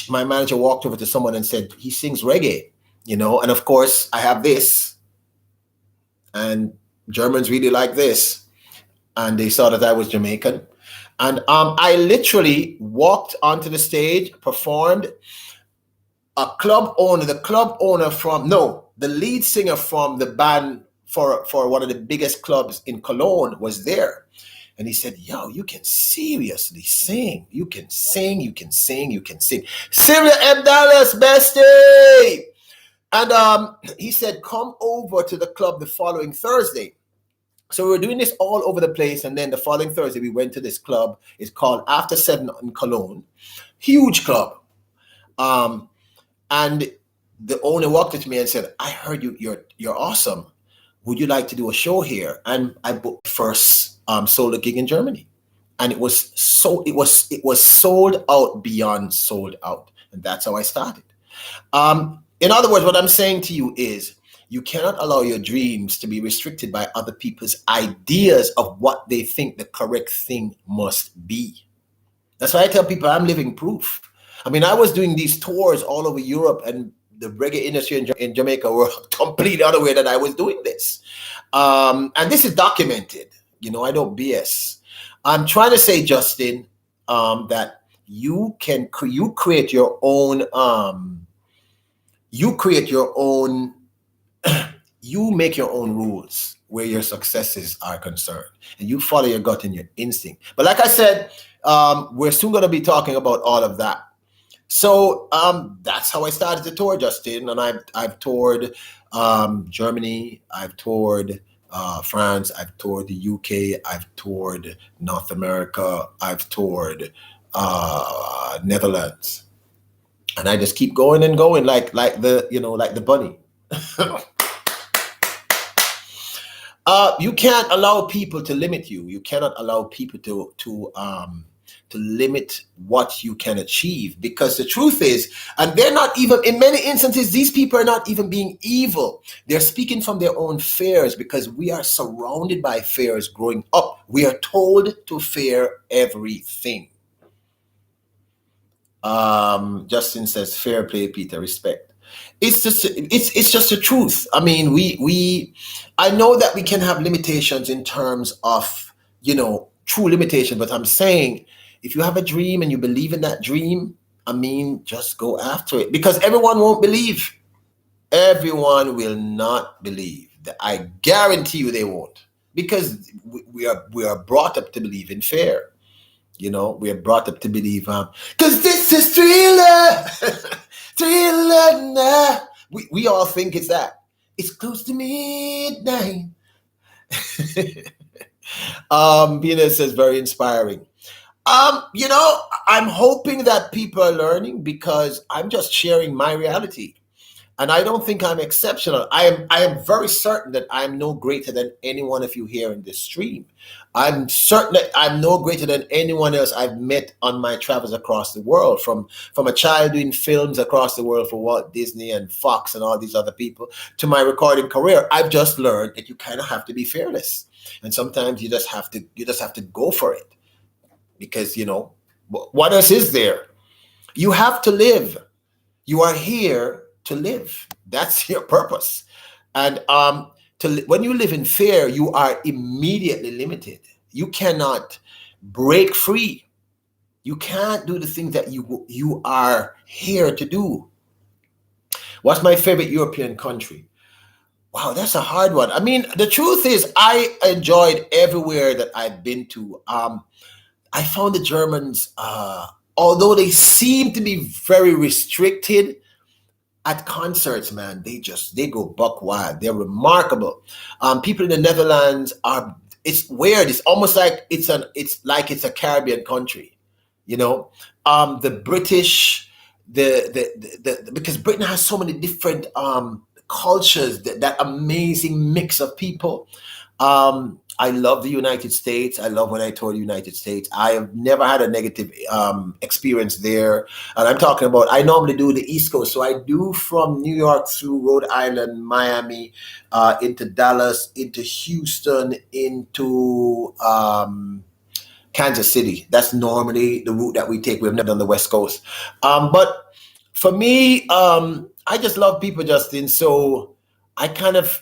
my manager walked over to someone and said, he sings reggae, and of course I have this, and Germans really like this, and they saw that I was Jamaican. And I literally walked onto the stage, performed. The lead singer from the band for one of the biggest clubs in Cologne was there. And he said, yo, you can seriously sing. You can sing, you can sing, you can sing. Sylvia M. Dallas, bestie! And he said, come over to the club the following Thursday. So we were doing this all over the place. And then the following Thursday, we went to this club. It's called After 7 in Cologne. Huge club. And the owner walked up to me and said, I heard you're awesome. Would you like to do a show here? And I booked the first solo gig in Germany. And it was sold out beyond sold out. And that's how I started. In other words, what I'm saying to you is you cannot allow your dreams to be restricted by other people's ideas of what they think the correct thing must be. That's why I tell people I'm living proof. I mean, I was doing these tours all over Europe, and the reggae industry in Jamaica were completely unaware that I was doing this. And this is documented. I don't BS. I'm trying to say, Justin, that you create your own. You make your own rules where your successes are concerned, and you follow your gut and your instinct. But like I said, we're soon going to be talking about all of that. So that's how I started to tour, Justin. And I've toured Germany, I've toured France, I've toured the UK, I've toured North America, I've toured Netherlands. And I just keep going and going like the, like the bunny. You can't allow people to limit you. You cannot allow people to limit what you can achieve, because the truth is, and they're not even, in many instances, these people are not even being evil. They're speaking from their own fears, because we are surrounded by fears growing up. We are told to fear everything. Justin says, fair play, Peter, respect. It's just the truth. I mean, I know that we can have limitations in terms of, true limitation, but I'm saying, if you have a dream and you believe in that dream, I mean, just go after it, because everyone won't believe. Everyone will not believe. I guarantee you they won't, because we are brought up to believe in fear. We are brought up to believe, because this is Thriller, Thriller now. We all think it's that. It's close to midnight. Bina says, very inspiring. I'm hoping that people are learning, because I'm just sharing my reality. And I don't think I'm exceptional. I am very certain that I'm no greater than any one of you here in this stream. I'm certain that I'm no greater than anyone else I've met on my travels across the world, from a child doing films across the world for Walt Disney and Fox and all these other people, to my recording career. I've just learned that you kind of have to be fearless. And sometimes you just have to go for it. Because, what else is there? You have to live. You are here to live. That's your purpose. And when you live in fear, you are immediately limited. You cannot break free. You can't do the things that you are here to do. What's my favorite European country? Wow, that's a hard one. I mean, the truth is, I enjoyed everywhere that I've been to. I found the Germans, although they seem to be very restricted, at concerts, man, they go buck wild. They're remarkable. People in the Netherlands it's weird. It's almost like it's a Caribbean country, the British, because Britain has so many different cultures, that amazing mix of people. I love the United States. I love when I tour the United States. I have never had a negative experience there. And I'm talking about, I normally do the East Coast. So I do from New York through Rhode Island, Miami, into Dallas, into Houston, into Kansas City. That's normally the route that we take. We've never done the West Coast. But for me, I just love people, Justin. So I kind of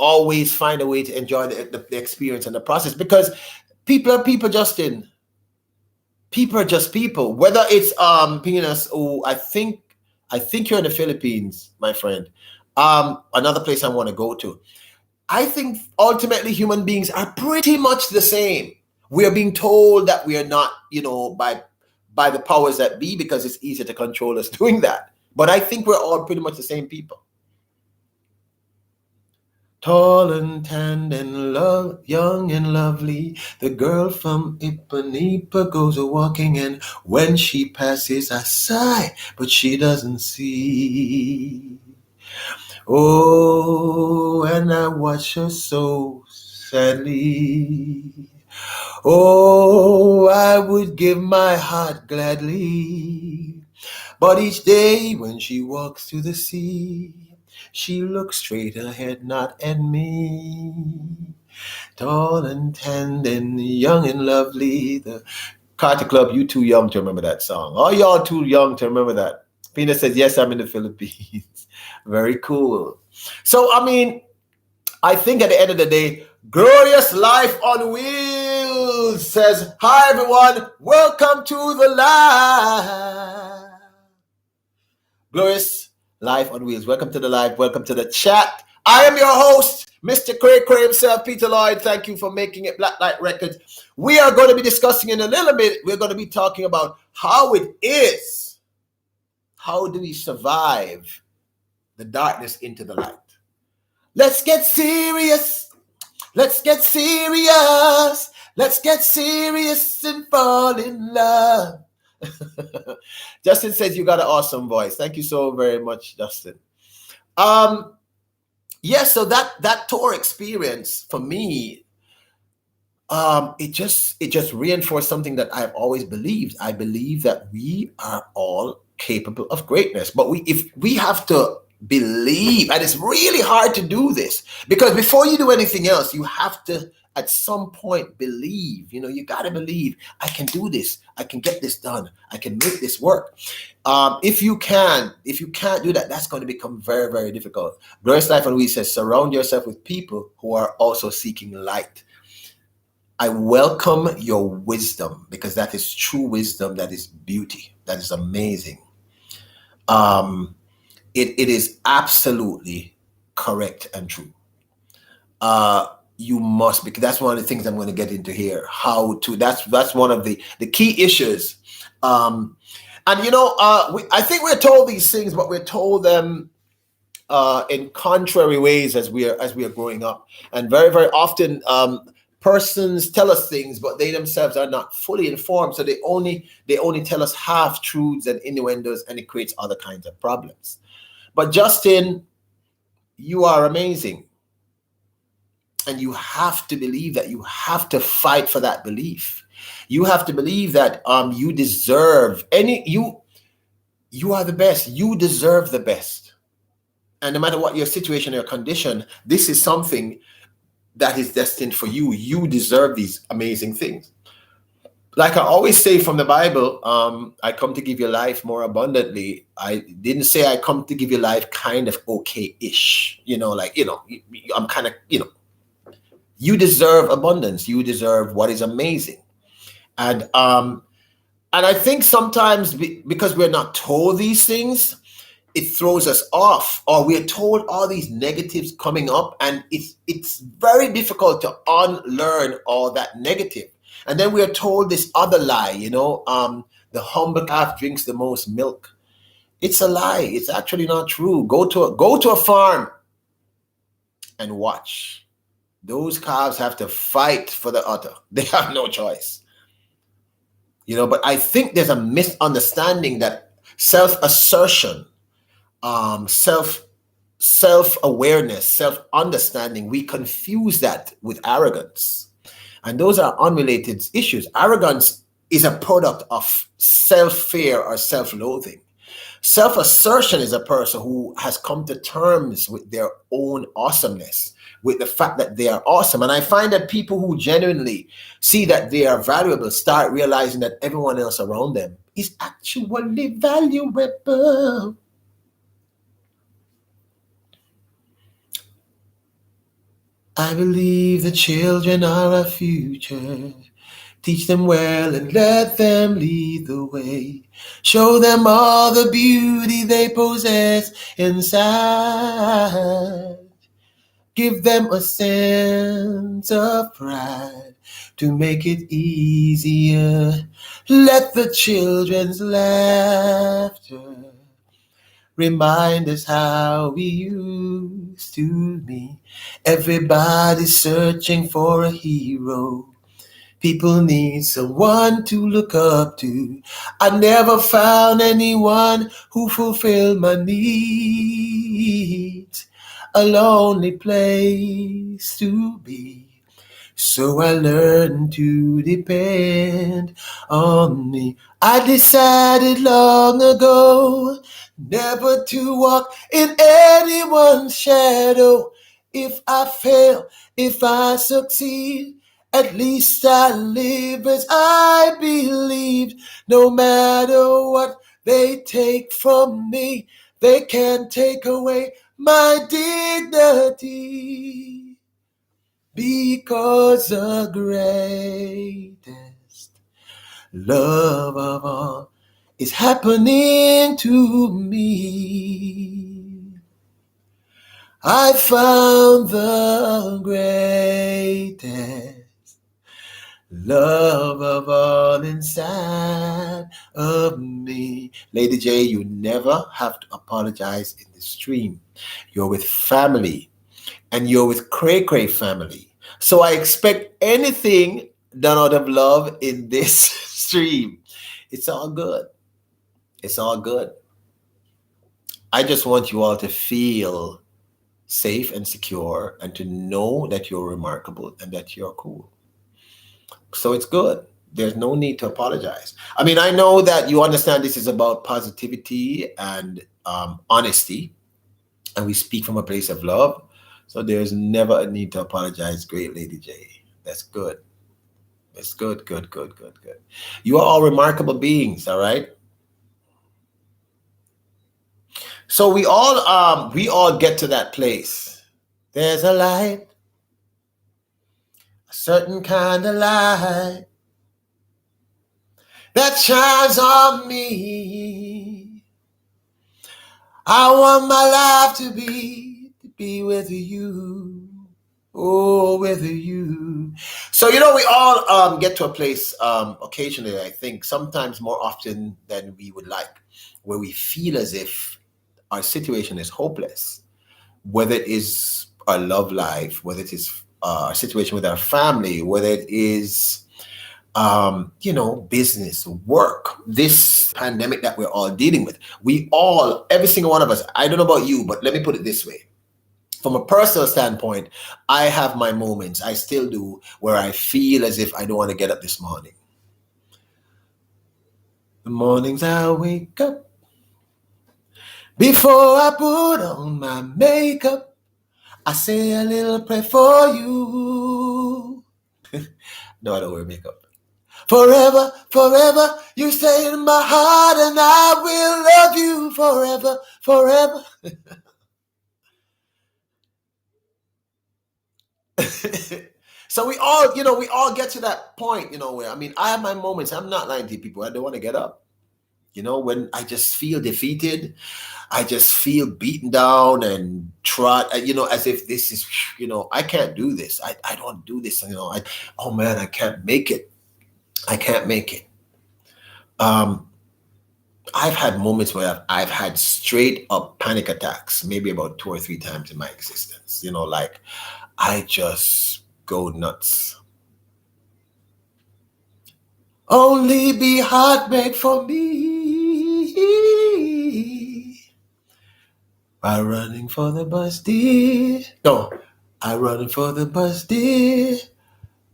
always find a way to enjoy the experience and the process, because people are people, Justin. People are just people. Whether it's Pinas, I think you're in the Philippines, my friend. Another place I want to go to. I think ultimately human beings are pretty much the same. We are being told that we are not, by the powers that be, because it's easier to control us doing that. But I think we're all pretty much the same people. Tall and tanned and young and lovely, the girl from Ipanema goes a-walking, and when she passes I sigh, but she doesn't see. Oh, and I watch her so sadly. Oh, I would give my heart gladly, but each day when she walks to the sea, she looks straight ahead, not at me. Tall and tanned and young and lovely. The Carter Club, you too young to remember that song. Oh, y'all too young to remember that. Pina says, yes, I'm in the Philippines. Very cool. So, I mean, I think at the end of the day, Glorious Life on Wheels says, hi, everyone. Welcome to the live. Glorious Life on Wheels. Welcome to the live. Welcome to the chat. I am your host, Mr. Cray himself, Peter Lloyd. Thank you for making it Black Light Records. We are going to be discussing in a little bit. We're going to be talking about how it is. How do we survive the darkness into the light? Let's get serious. Let's get serious. Let's get serious and fall in love. Justin says you got an awesome voice. Thank you so very much, Justin. Um, yes, so that tour experience for me, it just reinforced something that I've always believed. I believe that we are all capable of greatness, but if we have to believe, and it's really hard to do this because before you do anything else, you have to at some point believe. You got to believe I can do this, I can get this done, I can make this work. If you can't do that, that's going to become very, very difficult. Grace Life and We says, surround yourself with people who are also seeking light. I welcome your wisdom because that is true wisdom. That is beauty. That is amazing. It is absolutely correct and true. You must, because that's one of the things I'm going to get into here. That's one of the key issues. And I think we're told these things, but we're told them in contrary ways as we are growing up, and very, very often. Persons tell us things, but they themselves are not fully informed, so they only tell us half truths and innuendos, and it creates other kinds of problems. But Justin, you are amazing, and you have to believe that. You have to fight for that belief. You have to believe that you deserve you are the best. You deserve the best, and no matter what your situation or condition, this is something that is destined for you. You deserve these amazing things. Like I always say from the Bible, I come to give you life more abundantly. I didn't say I come to give you life kind of okay-ish. I'm kind of, you deserve abundance. You deserve what is amazing. And I think sometimes because we're not told these things, it throws us off, or we're told all these negatives coming up, and it's very difficult to unlearn all that negative. And then we're told this other lie, the humble calf drinks the most milk. It's a lie. It's actually not true. Go to a farm and watch. Those calves have to fight for the udder. They have no choice. But I think there's a misunderstanding that self-assertion, self-awareness, self-understanding, we confuse that with arrogance. And those are unrelated issues. Arrogance is a product of self-fear or self-loathing. Self-assertion is a person who has come to terms with their own awesomeness, with the fact that they are awesome. And I find that people who genuinely see that they are valuable start realizing that everyone else around them is actually valuable. I believe the children are our future. Teach them well and let them lead the way. Show them all the beauty they possess inside. Give them a sense of pride to make it easier. Let the children's laughter remind us how we used to be. Everybody's searching for a hero. People need someone to look up to. I never found anyone who fulfilled my needs. A lonely place to be. So I learned to depend on me. I decided long ago never to walk in anyone's shadow. If I fail, if I succeed, at least I live as I believed. No matter what they take from me, they can't take away my dignity. Because the greatest love of all is happening to me. I found the greatest love of all inside of me. Lady J, you never have to apologize in the stream. You're with family, and you're with Cray Cray family. So I expect anything done out of love in this stream. It's all good. It's all good. I just want you all to feel safe and secure and to know that you're remarkable and that you're cool. So it's good. There's no need to apologize. I mean, I know that you understand this is about positivity and honesty, and we speak from a place of love. So there's never a need to apologize, great Lady J. That's good. It's good, good, good, good, good. You are all remarkable beings, all right? So we all get to that place. There's a light, a certain kind of light that shines on me. I want my life to be with you. Oh, with you. So we all get to a place occasionally, I think, sometimes more often than we would like, where we feel as if our situation is hopeless, whether it is our love life, whether it is our situation with our family, whether it is business, work, this pandemic that we're all dealing with. We all, every single one of us, I don't know about you, but let me put it this way. From a personal standpoint, I have my moments, I still do, where I feel as if I don't want to get up this morning. The mornings I wake up, before I put on my makeup, I say a little prayer for you. No, I don't wear makeup. Forever, forever, you stay in my heart, and I will love you forever, forever. So we all get to that point, where, I mean, I have my moments. I'm not lying to people. I don't want to get up. When I just feel defeated, I just feel beaten down and trot, as if this is, I can't do this. I don't do this. Oh man, I can't make it. I can't make it. I've had moments where I've had straight up panic attacks, maybe about 2 or 3 times in my existence. Like I just go nuts. Only be heartbreak for me. By running for the bus, dear. No, I running for the bus, dear.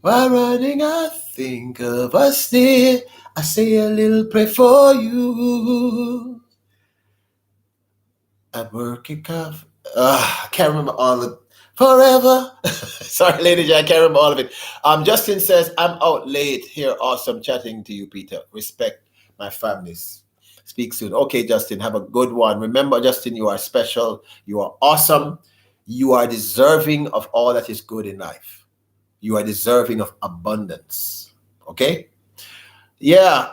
While running, I think of us, dear. I say a little prayer for you. At work, it cough. I can't remember all of forever. Sorry, ladies, I can't remember all of it. Justin says, I'm out late here. Awesome chatting to you, Peter. Respect my families. Speak soon. Okay, Justin, have a good one. Remember, Justin, you are special. You are awesome. You are deserving of all that is good in life. You are deserving of abundance. Okay? Yeah.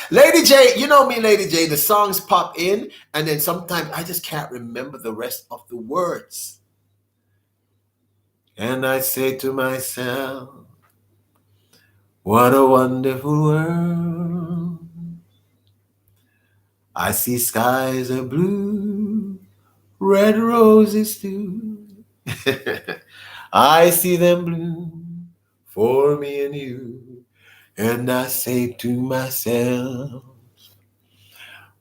Lady J, you know me, Lady J, the songs pop in, and then sometimes I just can't remember the rest of the words. And I say to myself, what a wonderful world. I see skies are blue, red roses too. I see them bloom for me and you. And I say to myself,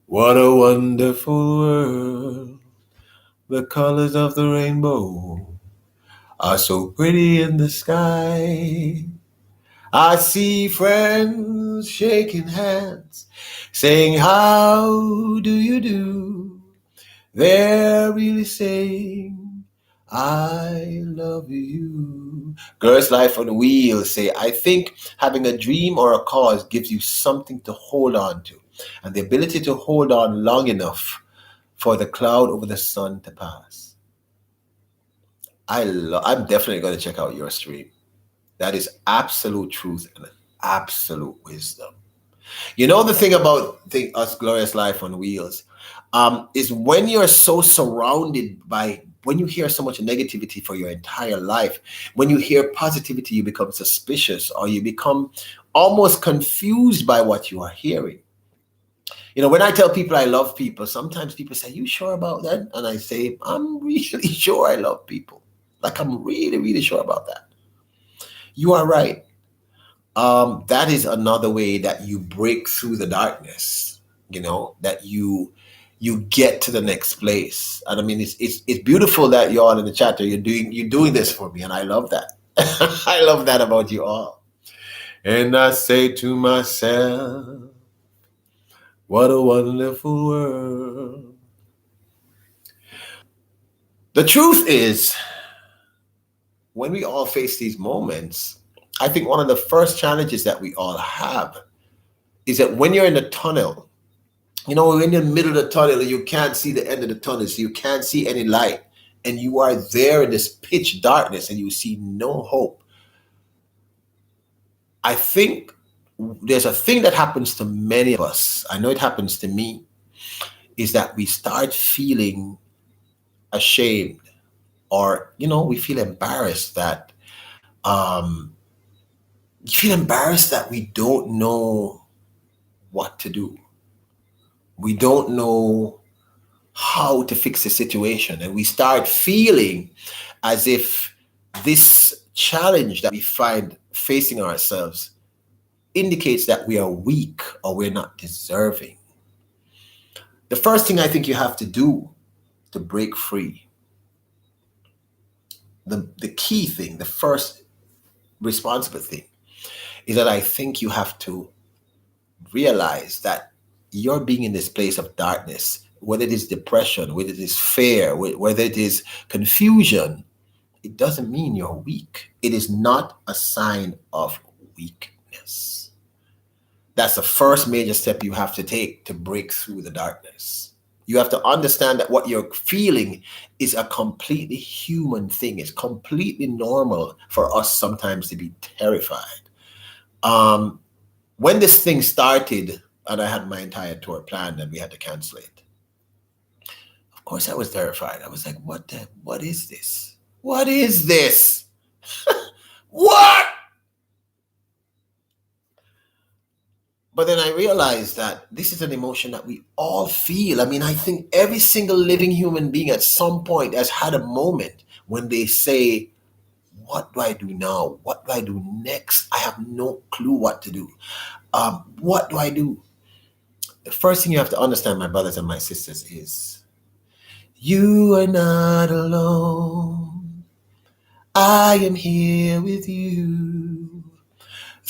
what a wonderful world. The colors of the rainbow are so pretty in the sky. I see friends shaking hands, saying, how do you do? They're really saying, I love you. Girls Life on Wheels say, I think having a dream or a cause gives you something to hold on to, and the ability to hold on long enough for the cloud over the sun to pass. I'm definitely going to check out your stream. That is absolute truth and absolute wisdom. The thing about us Glorious Life on Wheels is when you're so surrounded by, when you hear so much negativity for your entire life, when you hear positivity, you become suspicious or you become almost confused by what you are hearing. When I tell people I love people, sometimes people say, you sure about that? And I say, I'm really sure I love people. Like I'm really, really sure about that. You are right. That is another way that you break through the darkness, you know, that you get to the next place. And I mean, it's beautiful that you're all in the chat. You're doing this for me, and I love that. I love that about you all. And I say to myself, what a wonderful world. The truth is, when we all face these moments, I think one of the first challenges that we all have is that when you're in the tunnel, you know, we're in the middle of the tunnel and you can't see the end of the tunnel, so you can't see any light, and you are there in this pitch darkness and you see no hope. I think there's a thing that happens to many of us. I know it happens to me, is that we start feeling ashamed, or, you know, we feel embarrassed that we don't know what to do. We don't know how to fix the situation. And we start feeling as if this challenge that we find facing ourselves indicates that we are weak or we're not deserving. The first thing I think you have to do to break free, the key thing, the first responsible thing, is that I think you have to realize that you're being in this place of darkness, whether it is depression, whether it is fear, whether it is confusion, it doesn't mean you're weak. It is not a sign of weakness. That's the first major step you have to take to break through the darkness. You have to understand that what you're feeling is a completely human thing. It's completely normal for us sometimes to be terrified. When this thing started, and I had my entire tour planned and we had to cancel it, of course I was terrified. I was like, what is this? What is this? What? But then I realized that this is an emotion that we all feel. I mean, I think every single living human being at some point has had a moment when they say, what do I do now? What do I do next? I have no clue what to do. What do I do? The first thing you have to understand, my brothers and my sisters, is you are not alone. I am here with you.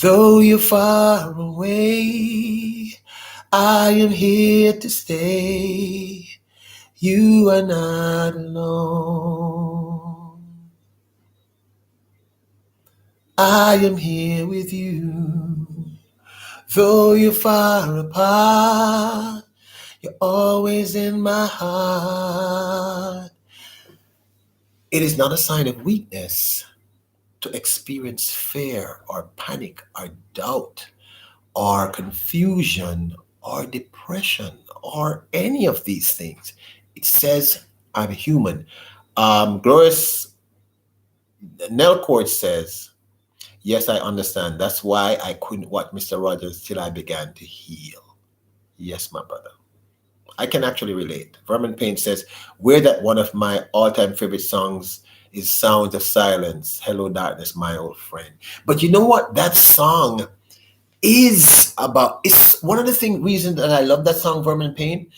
Though you're far away, I am here to stay. You are not alone. I am here with you. Though you're far apart, you're always in my heart. It is not a sign of weakness to experience fear or panic or doubt or confusion or depression or any of these things. It says, I'm human. Glorious Nelcourt says, yes, I understand. That's why I couldn't watch Mr. Rogers till I began to heal. Yes, my brother. I can actually relate. Vermin Payne says, where that one of my all-time favorite songs is Sounds of Silence. Hello, darkness, my old friend. But you know what? That song is about. It's one of the reasons that I love that song, Vermin Payne.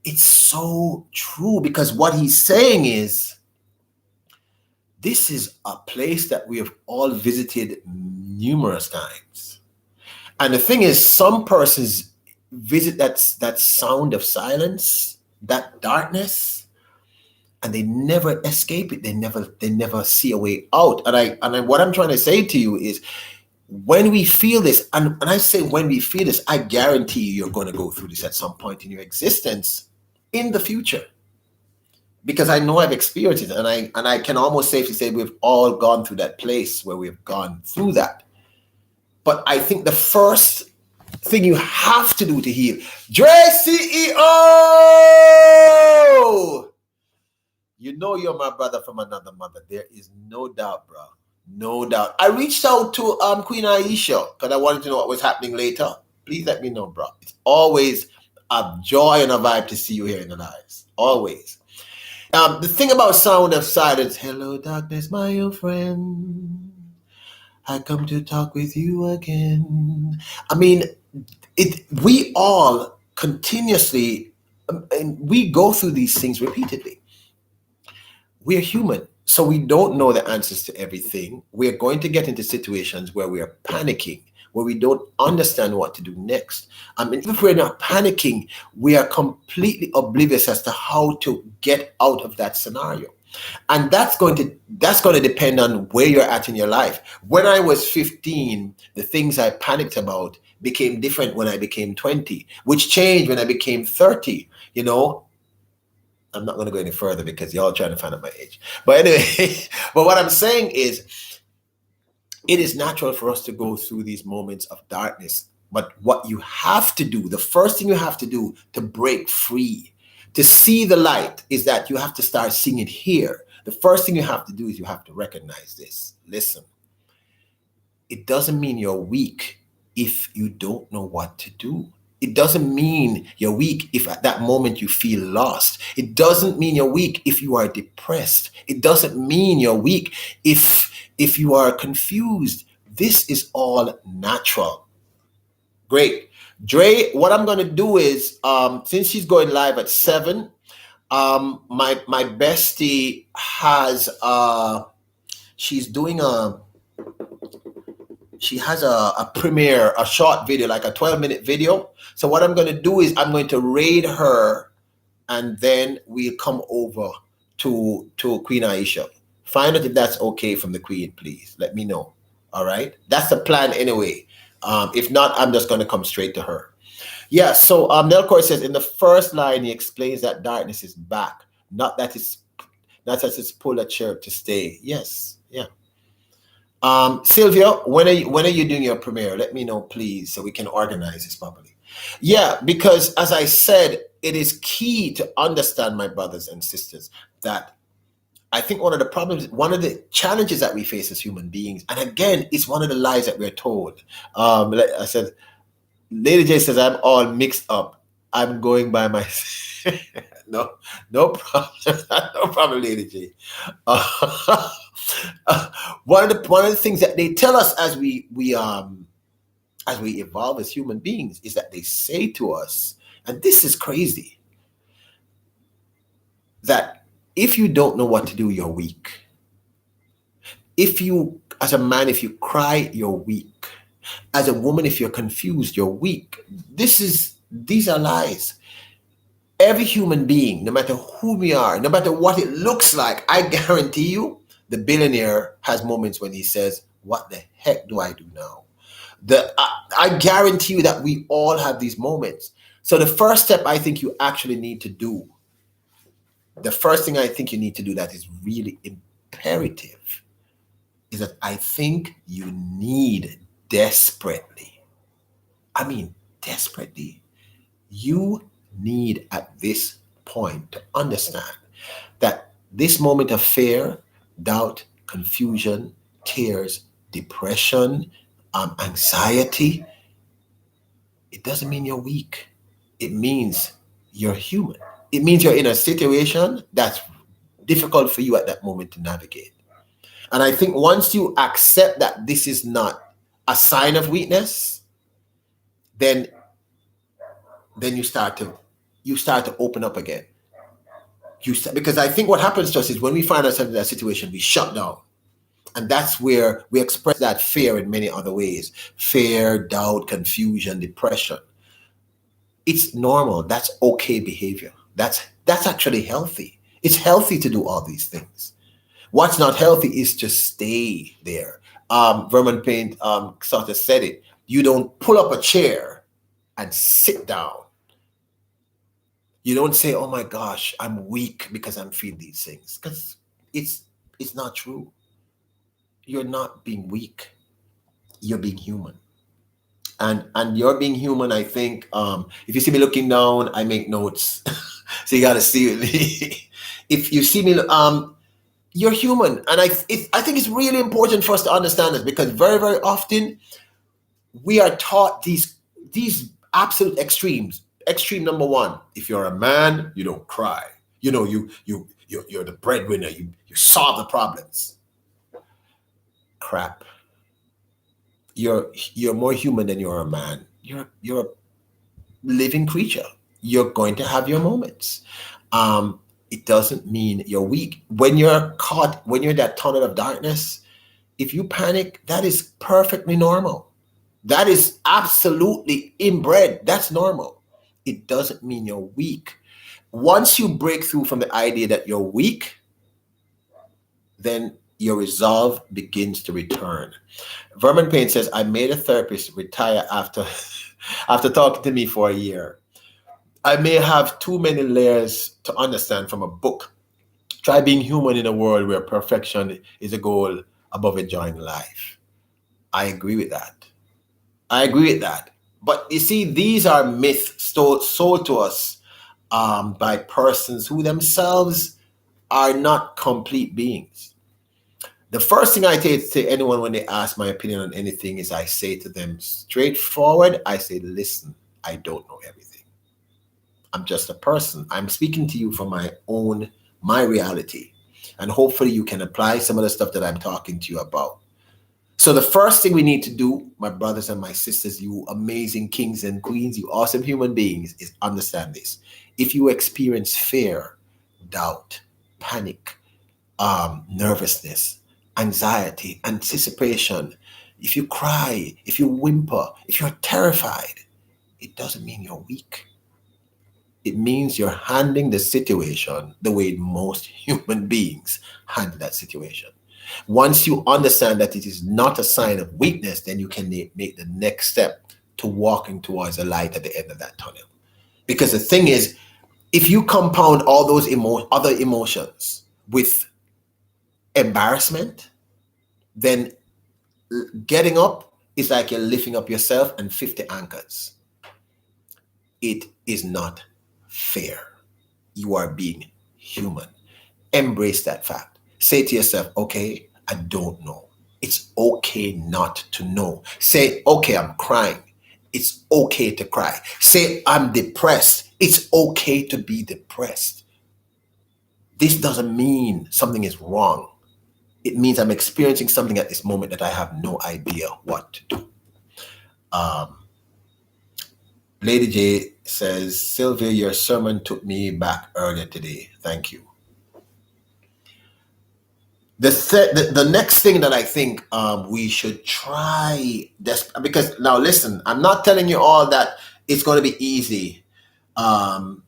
It's so true, because what he's saying is, this is a place that we have all visited numerous times. And the thing is, some persons visit that sound of silence, that darkness, and they never escape it. They never see a way out. And what I'm trying to say to you is, when we feel this, and I say when we feel this, I guarantee you're going to go through this at some point in your existence in the future. Because I know I've experienced it, and I can almost safely say we've all gone through that place where we've gone through that. But I think the first thing you have to do to heal, Dre CEO, you know you're my brother from another mother. There is no doubt, bro. No doubt. I reached out to Queen Aisha because I wanted to know what was happening later. Please let me know, bro. It's always a joy and a vibe to see you here in the lives. Always. The thing about Sound of Silence, hello darkness, my old friend. I come to talk with you again. I mean, we all continuously, and we go through these things repeatedly. We're human, so we don't know the answers to everything. We're going to get into situations where we are panicking, where we don't understand what to do next. I mean, if we're not panicking, we are completely oblivious as to how to get out of that scenario. And that's going to depend on where you're at in your life. When I was 15, the things I panicked about became different when I became 20, which changed when I became 30. I'm not going to go any further because y'all trying to find out my age. But anyway, but what I'm saying is, it is natural for us to go through these moments of darkness. But what you have to do, the first thing you have to do to break free, to see the light, is that you have to start seeing it here. The first thing you have to do is you have to recognize this. Listen, it doesn't mean you're weak if you don't know what to do. It doesn't mean you're weak if at that moment you feel lost. It doesn't mean you're weak if you are depressed. It doesn't mean you're weak if you are confused. This is all natural. Great. Dre, what I'm going to do is, since she's going live at 7, my bestie has, she's doing she has a premiere, a short video, like a 12-minute video. So what I'm going to do is I'm going to raid her, and then we'll come over to Queen Aisha. Find out if that's okay from the Queen, please. Let me know. All right? That's the plan anyway. If not, I'm just going to come straight to her. Yeah, so Nelcoy says, in the first line, he explains that darkness is back, not that it's pulled a chair to stay. Yes, yeah. Sylvia, when are you doing your premiere? Let me know, please, so we can organize this properly. Yeah, because as I said, it is key to understand, my brothers and sisters, that I think one of the challenges that we face as human beings, and again, it's one of the lies that we're told. I said, Lady J says, I'm all mixed up. I'm going by my... no problem. No problem, Lady J. One of the things that they tell us as we evolve as human beings is that they say to us, and this is crazy, that if you don't know what to do, you're weak. As a man, if you cry, you're weak. As a woman, if you're confused, you're weak. These are lies. Every human being, no matter who we are, no matter what it looks like, I guarantee you, the billionaire has moments when he says, what the heck do I do now? I guarantee you that we all have these moments. So the first step I think you actually need to do, the first thing I think you need to do that is really imperative, is that I think you need desperately, you need at this point to understand that this moment of fear, doubt, confusion, tears, depression, anxiety, it doesn't mean you're weak. It means you're human. It means you're in a situation that's difficult for you at that moment to navigate. And I think once you accept that this is not a sign of weakness, then you start to open up again. Because I think what happens to us is when we find ourselves in that situation, we shut down. And that's where we express that fear in many other ways. Fear, doubt, confusion, depression. It's normal. That's okay behavior. That's actually healthy. It's healthy to do all these things. What's not healthy is to stay there. Vernon Paint sort of said it. You don't pull up a chair and sit down. You don't say, oh my gosh, I'm weak because I'm feeling these things. Because it's not true. You're not being weak. You're being human. And you're being human, I think, if you see me looking down, I make notes. So you got to see me. If you see me, you're human. And I think it's really important for us to understand this, because very, very often we are taught these absolute extremes. Extreme number one, if you're a man, you don't cry. You're the breadwinner. You solve the problems. Crap. you're more human than you're a man. You're a living creature. You're going to have your moments. Um, it doesn't mean you're weak. When you're caught, when you're in that tunnel of darkness, if you panic, that is perfectly normal. That is absolutely inbred. That's normal. It doesn't mean you're weak. Once you break through from the idea that you're weak, then your resolve begins to return. Vermin Payne says, I made a therapist retire after after talking to me for a year. I may have too many layers to understand from a book. Try being human in a world where perfection is a goal above enjoying life. I agree with that. I agree with that. But you see, these are myths sold to us by persons who themselves are not complete beings. The first thing I say to anyone when they ask my opinion on anything is I say to them straightforward, I say, listen, I don't know everything. I'm just a person. I'm speaking to you from my reality. And hopefully you can apply some of the stuff that I'm talking to you about. So the first thing we need to do, my brothers and my sisters, you amazing kings and queens, you awesome human beings, is understand this. If you experience fear, doubt, panic, nervousness, anxiety, anticipation, if you cry, if you whimper, if you're terrified, it doesn't mean you're weak. It means you're handling the situation the way most human beings handle that situation. Once you understand that it is not a sign of weakness, then you can make the next step to walking towards the light at the end of that tunnel. Because the thing is, if you compound all those other emotions with embarrassment, then getting up is like you're lifting up yourself and 50 anchors. It is not fair. You are being human. Embrace that fact. Say to yourself, okay, I don't know. It's okay not to know. Say, okay, I'm crying. It's okay to cry. Say, I'm depressed. It's okay to be depressed. This doesn't mean something is wrong. It means I'm experiencing something at this moment that I have no idea what to do. Lady J says, Sylvia, your sermon took me back earlier today. Thank you. The next thing that I think we should try this, because now listen, I'm not telling you all that it's going to be easy to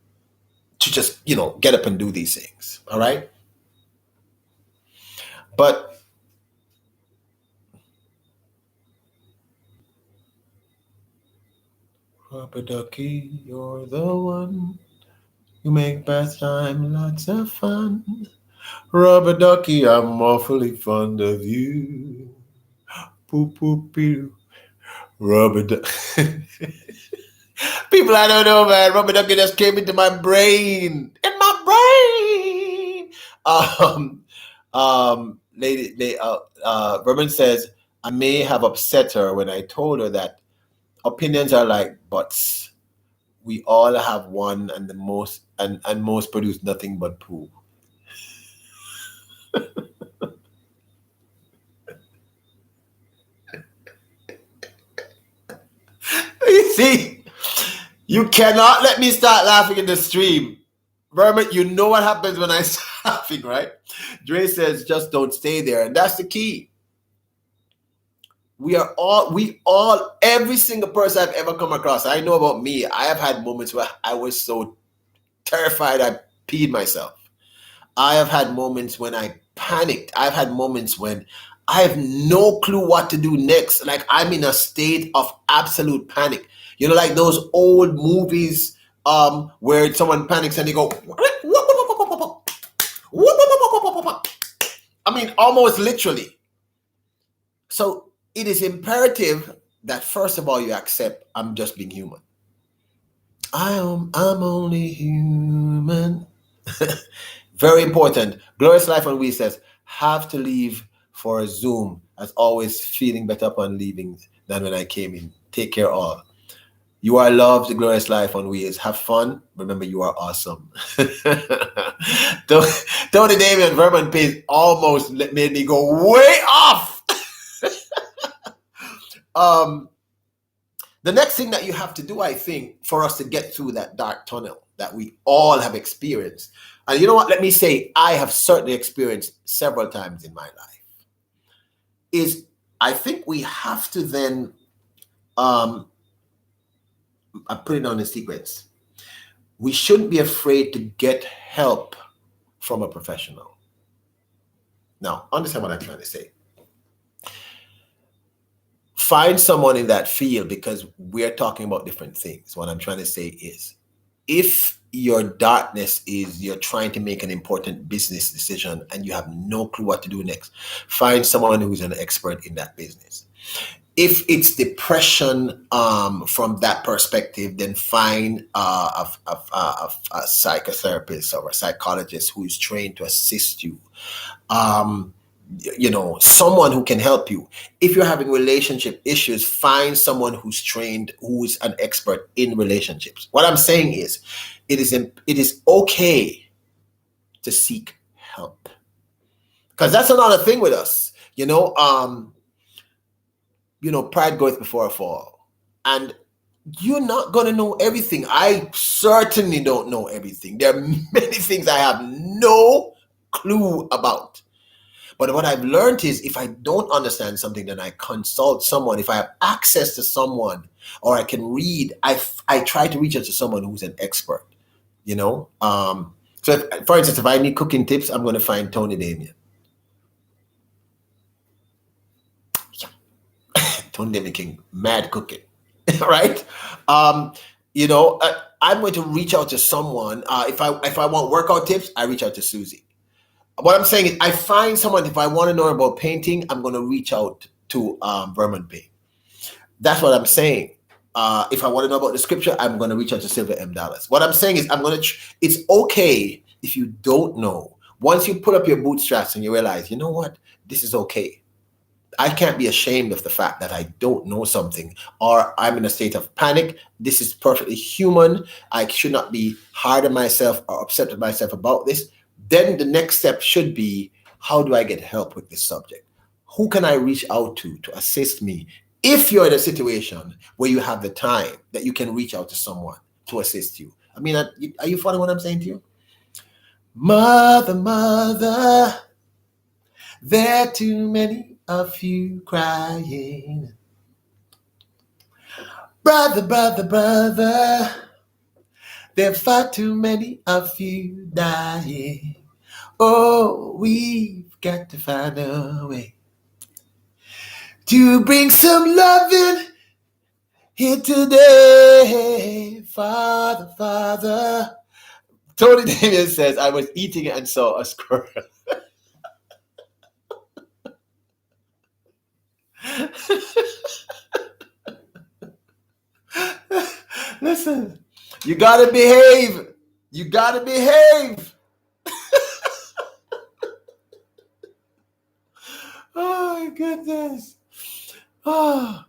just, get up and do these things. All right. But Rubber Ducky, you're the one. You make bath time lots of fun. Rubber Ducky, I'm awfully fond of you. Poop, poop, pew. Rubber Ducky. People, I don't know, man. Rubber Ducky just came into my brain. In my brain. Robin says, I may have upset her when I told her that opinions are like butts. We all have one, and most produce nothing but poo. You see, you cannot let me start laughing in the stream. Vermin, you know what happens when I start laughing, right? Dre says, just don't stay there. And that's the key. We all, every single person I've ever come across, I know about me, I have had moments where I was so terrified I peed myself. I have had moments when I panicked. I've had moments when I have no clue what to do next. Like I'm in a state of absolute panic. Like those old movies where someone panics and they go, I mean, almost literally. So it is imperative that first of all you accept I'm just being human. I'm only human. Very important. Glorious Life on We says, have to leave for a Zoom. As always, feeling better upon leaving than when I came in. Take care all. You are loved. The Glorious Life on We is have fun. Remember, you are awesome. Tony Damien Vermin Pace almost made me go way off. Um, the next thing that you have to do, I think, for us to get through that dark tunnel that we all have experienced, and you know what? Let me say, I have certainly experienced several times in my life, is I think we have to then, I put it on in sequence. We shouldn't be afraid to get help from a professional. Now, understand what I'm trying to say. Find someone in that field, because we're talking about different things. What I'm trying to say is, if your darkness is you're trying to make an important business decision and you have no clue what to do next, find someone who's an expert in that business. If it's depression from that perspective, then find a psychotherapist or a psychologist who is trained to assist you. Someone who can help you. If you're having relationship issues, find someone who's trained, who's an expert in relationships. What I'm saying is, it is okay to seek help, because that's another thing with us. Pride goeth before a fall, and you're not going to know everything. I certainly don't know everything. There are many things I have no clue about. But what I've learned is, if I don't understand something, then I consult someone. If I have access to someone, or I can read, I try to reach out to someone who's an expert. So for instance, if I need cooking tips, I'm going to find Tony Damien. Tony Damien King, mad cooking, right? I'm going to reach out to someone. If I want workout tips, I reach out to Susie. What I'm saying is, I find someone. If I want to know about painting, I'm going to reach out to Vermont Bay. That's what I'm saying. If I want to know about the scripture, I'm going to reach out to Sylvia M. Dallas. What I'm saying is, it's okay if you don't know. Once you put up your bootstraps and you realize, you know what, this is okay. I can't be ashamed of the fact that I don't know something, or I'm in a state of panic. This is perfectly human. I should not be hard on myself or upset with myself about this. Then the next step should be, how do I get help with this subject? Who can I reach out to assist me? If you're in a situation where you have the time that you can reach out to someone to assist you. I mean, are you following what I'm saying to you? Mother, mother, there are too many of you crying. Brother, brother, brother, there are far too many of you dying. Oh, we've got to find a way to bring some loving here today. Father, Father. Tony Damien says, I was eating and saw a squirrel. Listen, you gotta behave. You gotta behave. Oh my goodness. Oh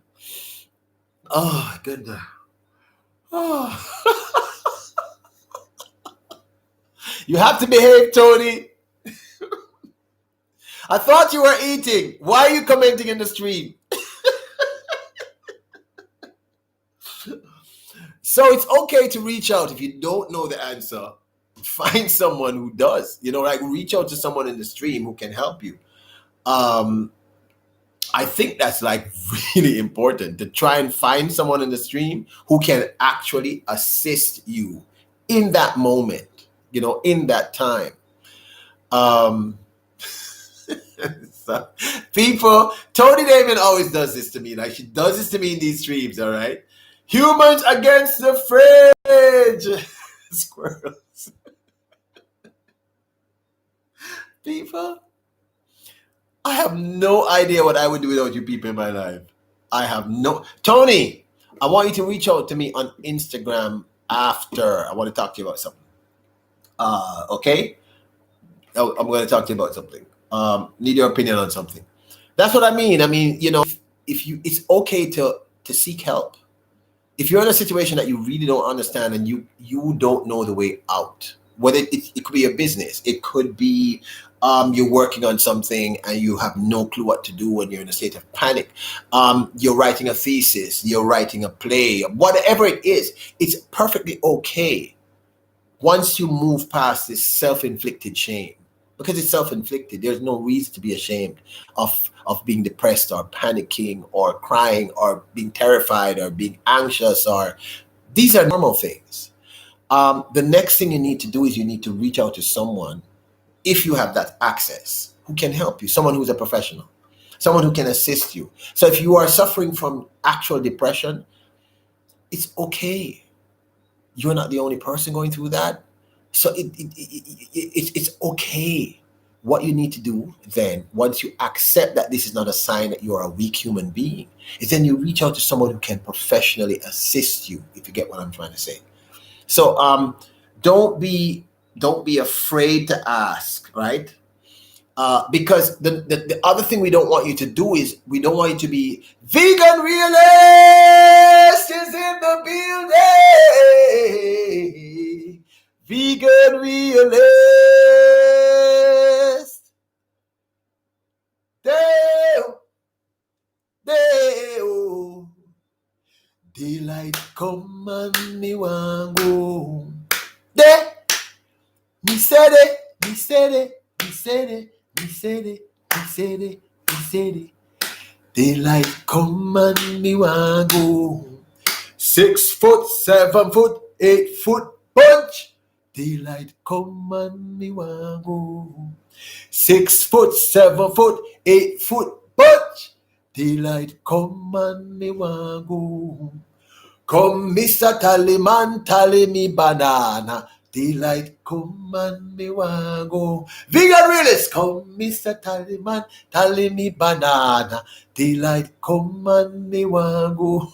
my goodness. Oh. You have to behave, Tony. I thought you were eating. Why are you commenting in the stream? So it's okay to reach out if you don't know the answer. Find someone who does. Reach out to someone in the stream who can help you. I think that's really important, to try and find someone in the stream who can actually assist you in that moment, in that time. So, people, Tony Damien always does this to me. She does this to me in these streams, all right? Humans against the fridge. Squirrels. People, I have no idea what I would do without you people in my life. I have no... Tony, I want you to reach out to me on Instagram after. I want to talk to you about something. Okay? I'm going to talk to you about something. Need your opinion on something. That's what I mean. I mean, it's okay to seek help. If you're in a situation that you really don't understand and you don't know the way out, Whether it could be a business, it could be you're working on something and you have no clue what to do when you're in a state of panic. You're writing a thesis, you're writing a play, whatever it is, it's perfectly okay once you move past this self-inflicted shame. Because it's self-inflicted, there's no reason to be ashamed of being depressed or panicking or crying or being terrified or being anxious, or these are normal things. The next thing you need to do is you need to reach out to someone, if you have that access, who can help you, someone who's a professional, someone who can assist you. So if you are suffering from actual depression, it's okay. You're not the only person going through that. So it's okay. What you need to do then, once you accept that this is not a sign that you're a weak human being, is then you reach out to someone who can professionally assist you, if you get what I'm trying to say. So don't be afraid to ask, right? Because the other thing we don't want you to do is we don't want you to be vegan realist is in the building. Vegan realist. Deo. Daylight come and me want go. De. Me said it, me said it, me said it, me said it, me said it, me said it. Daylight come and me want go. 6 foot, 7 foot, 8 foot punch. Daylight come and me want go. 6 foot, 7 foot, 8 foot punch. Daylight come and me want go. Come, Mr. Tallyman, tally me banana. Daylight come and me want go. Vegan realist, come, Mr. Tallyman, tally me banana. Daylight come and me want go.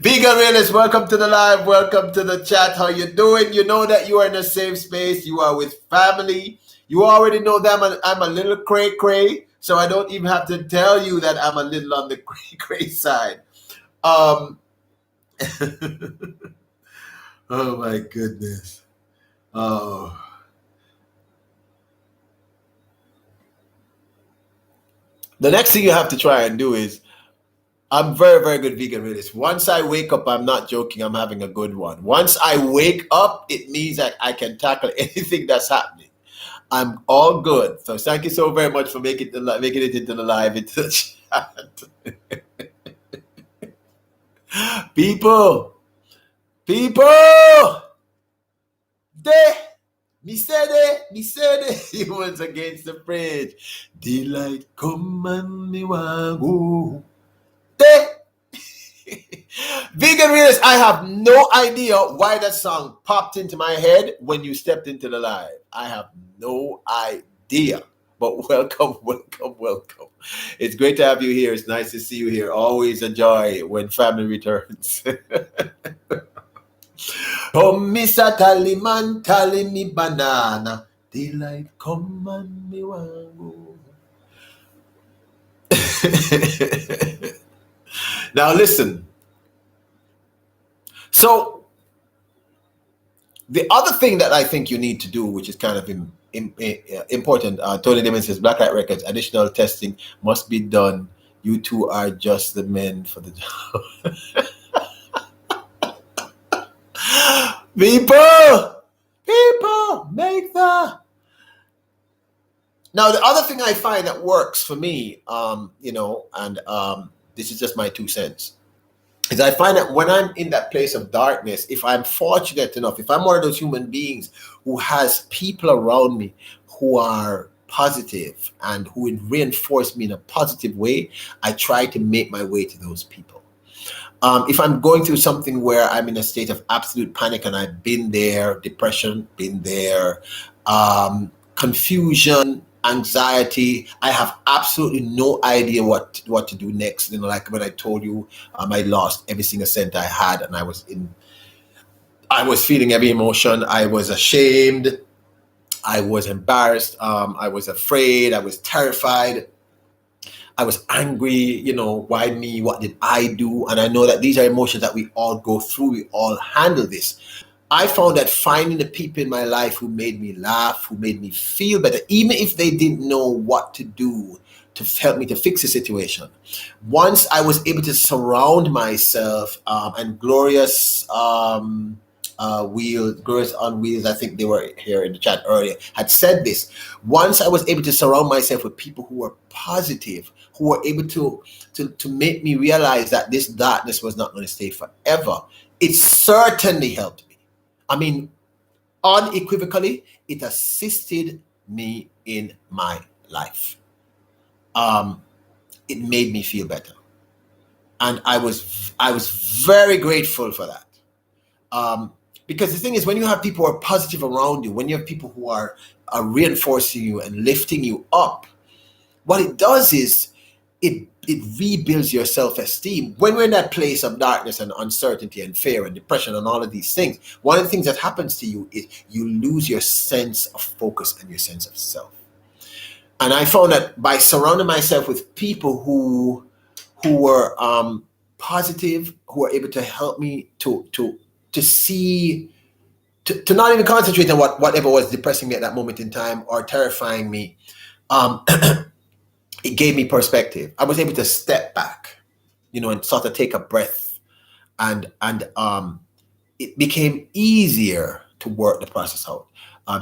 Vegan realist, welcome to the live, welcome to the chat. How you doing? You know that you are in a safe space. You are with family. You already know that I'm a little cray-cray, so I don't even have to tell you that I'm a little on the cray-cray side. Oh my goodness. Oh. The next thing you have to try and do is, I'm very, very good vegan realist. Once I wake up, I'm not joking, I'm having a good one. Once I wake up, it means that I can tackle anything that's happening. I'm all good. So thank you so very much for making it into the live, into the chat. People, me said it, humans against the fridge. Daylight come and me want go. Vegan realist, I have no idea why that song popped into my head when you stepped into the live. I have no idea. But welcome. It's great to have you here. It's nice to see you here. Always a joy when family returns. Come, Mr. Tallyman, tally me banana. Daylight come and me want go. Now listen. So the other thing that I think you need to do, which is kind of important, Tony Demon says, Blacklight Records, additional testing must be done. You two are just the men for the job. People, make the... Now, the other thing I find that works for me, this is just my 2 cents, is I find that when I'm in that place of darkness, if I'm fortunate enough, if I'm one of those human beings who has people around me who are positive and who reinforce me in a positive way, I try to make my way to those people. If I'm going through something where I'm in a state of absolute panic, and I've been there, depression, been there, confusion, anxiety, I have absolutely no idea what to do next. Like when I told you, I lost every single cent I had, and I was feeling every emotion. I was ashamed, I was embarrassed, I was afraid, I was terrified. I was angry, why me? What did I do? And I know that these are emotions that we all go through. We all handle this. I found that finding the people in my life who made me laugh, who made me feel better, even if they didn't know what to do to help me to fix the situation. Once I was able to surround myself, and Glorious Glorious on Wheels, I think they were here in the chat earlier, had said this. Once I was able to surround myself with people who were positive, who were able to make me realize that this darkness was not going to stay forever, it certainly helped me. I mean, unequivocally, it assisted me in my life. It made me feel better, and I was very grateful for that. Because the thing is, when you have people who are positive around you, when you have people who are reinforcing you and lifting you up, what it does is it rebuilds your self-esteem. When we're in that place of darkness and uncertainty and fear and depression and all of these things, one of the things that happens to you is you lose your sense of focus and your sense of self. And I found that by surrounding myself with people who were positive, who were able to help me to see, to not even concentrate on whatever was depressing me at that moment in time or terrifying me, it gave me perspective. I was able to step back, and sort of take a breath, and it became easier to work the process out.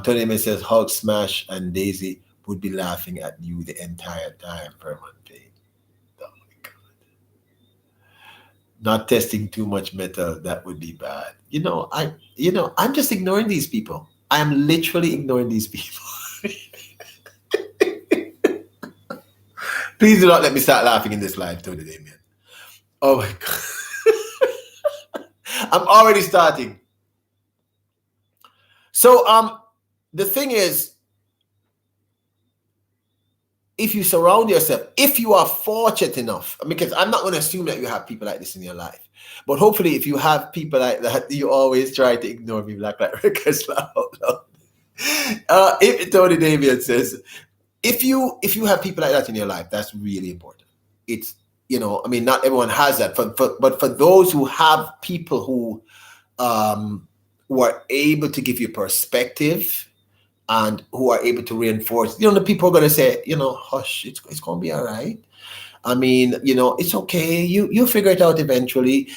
Tony Newman says, Hulk Smash and Daisy would be laughing at you the entire time, Vermont Payne. Oh my God. Not testing too much metal, that would be bad. I'm just ignoring these people. I am literally ignoring these people. Please do not let me start laughing in this live, Tony Damien. Oh my God. I'm already starting. So the thing is, if you surround yourself, if you are fortunate enough, because I'm not going to assume that you have people like this in your life, but hopefully if you have people like that, you always try to ignore me like Records Loud. If Tony Damien says, if you have people like that in your life, that's really important. It's, not everyone has that, but for those who have people who are able to give you perspective and who are able to reinforce, the people are going to say, hush, it's going to be all right. I mean, it's okay. You'll figure it out eventually.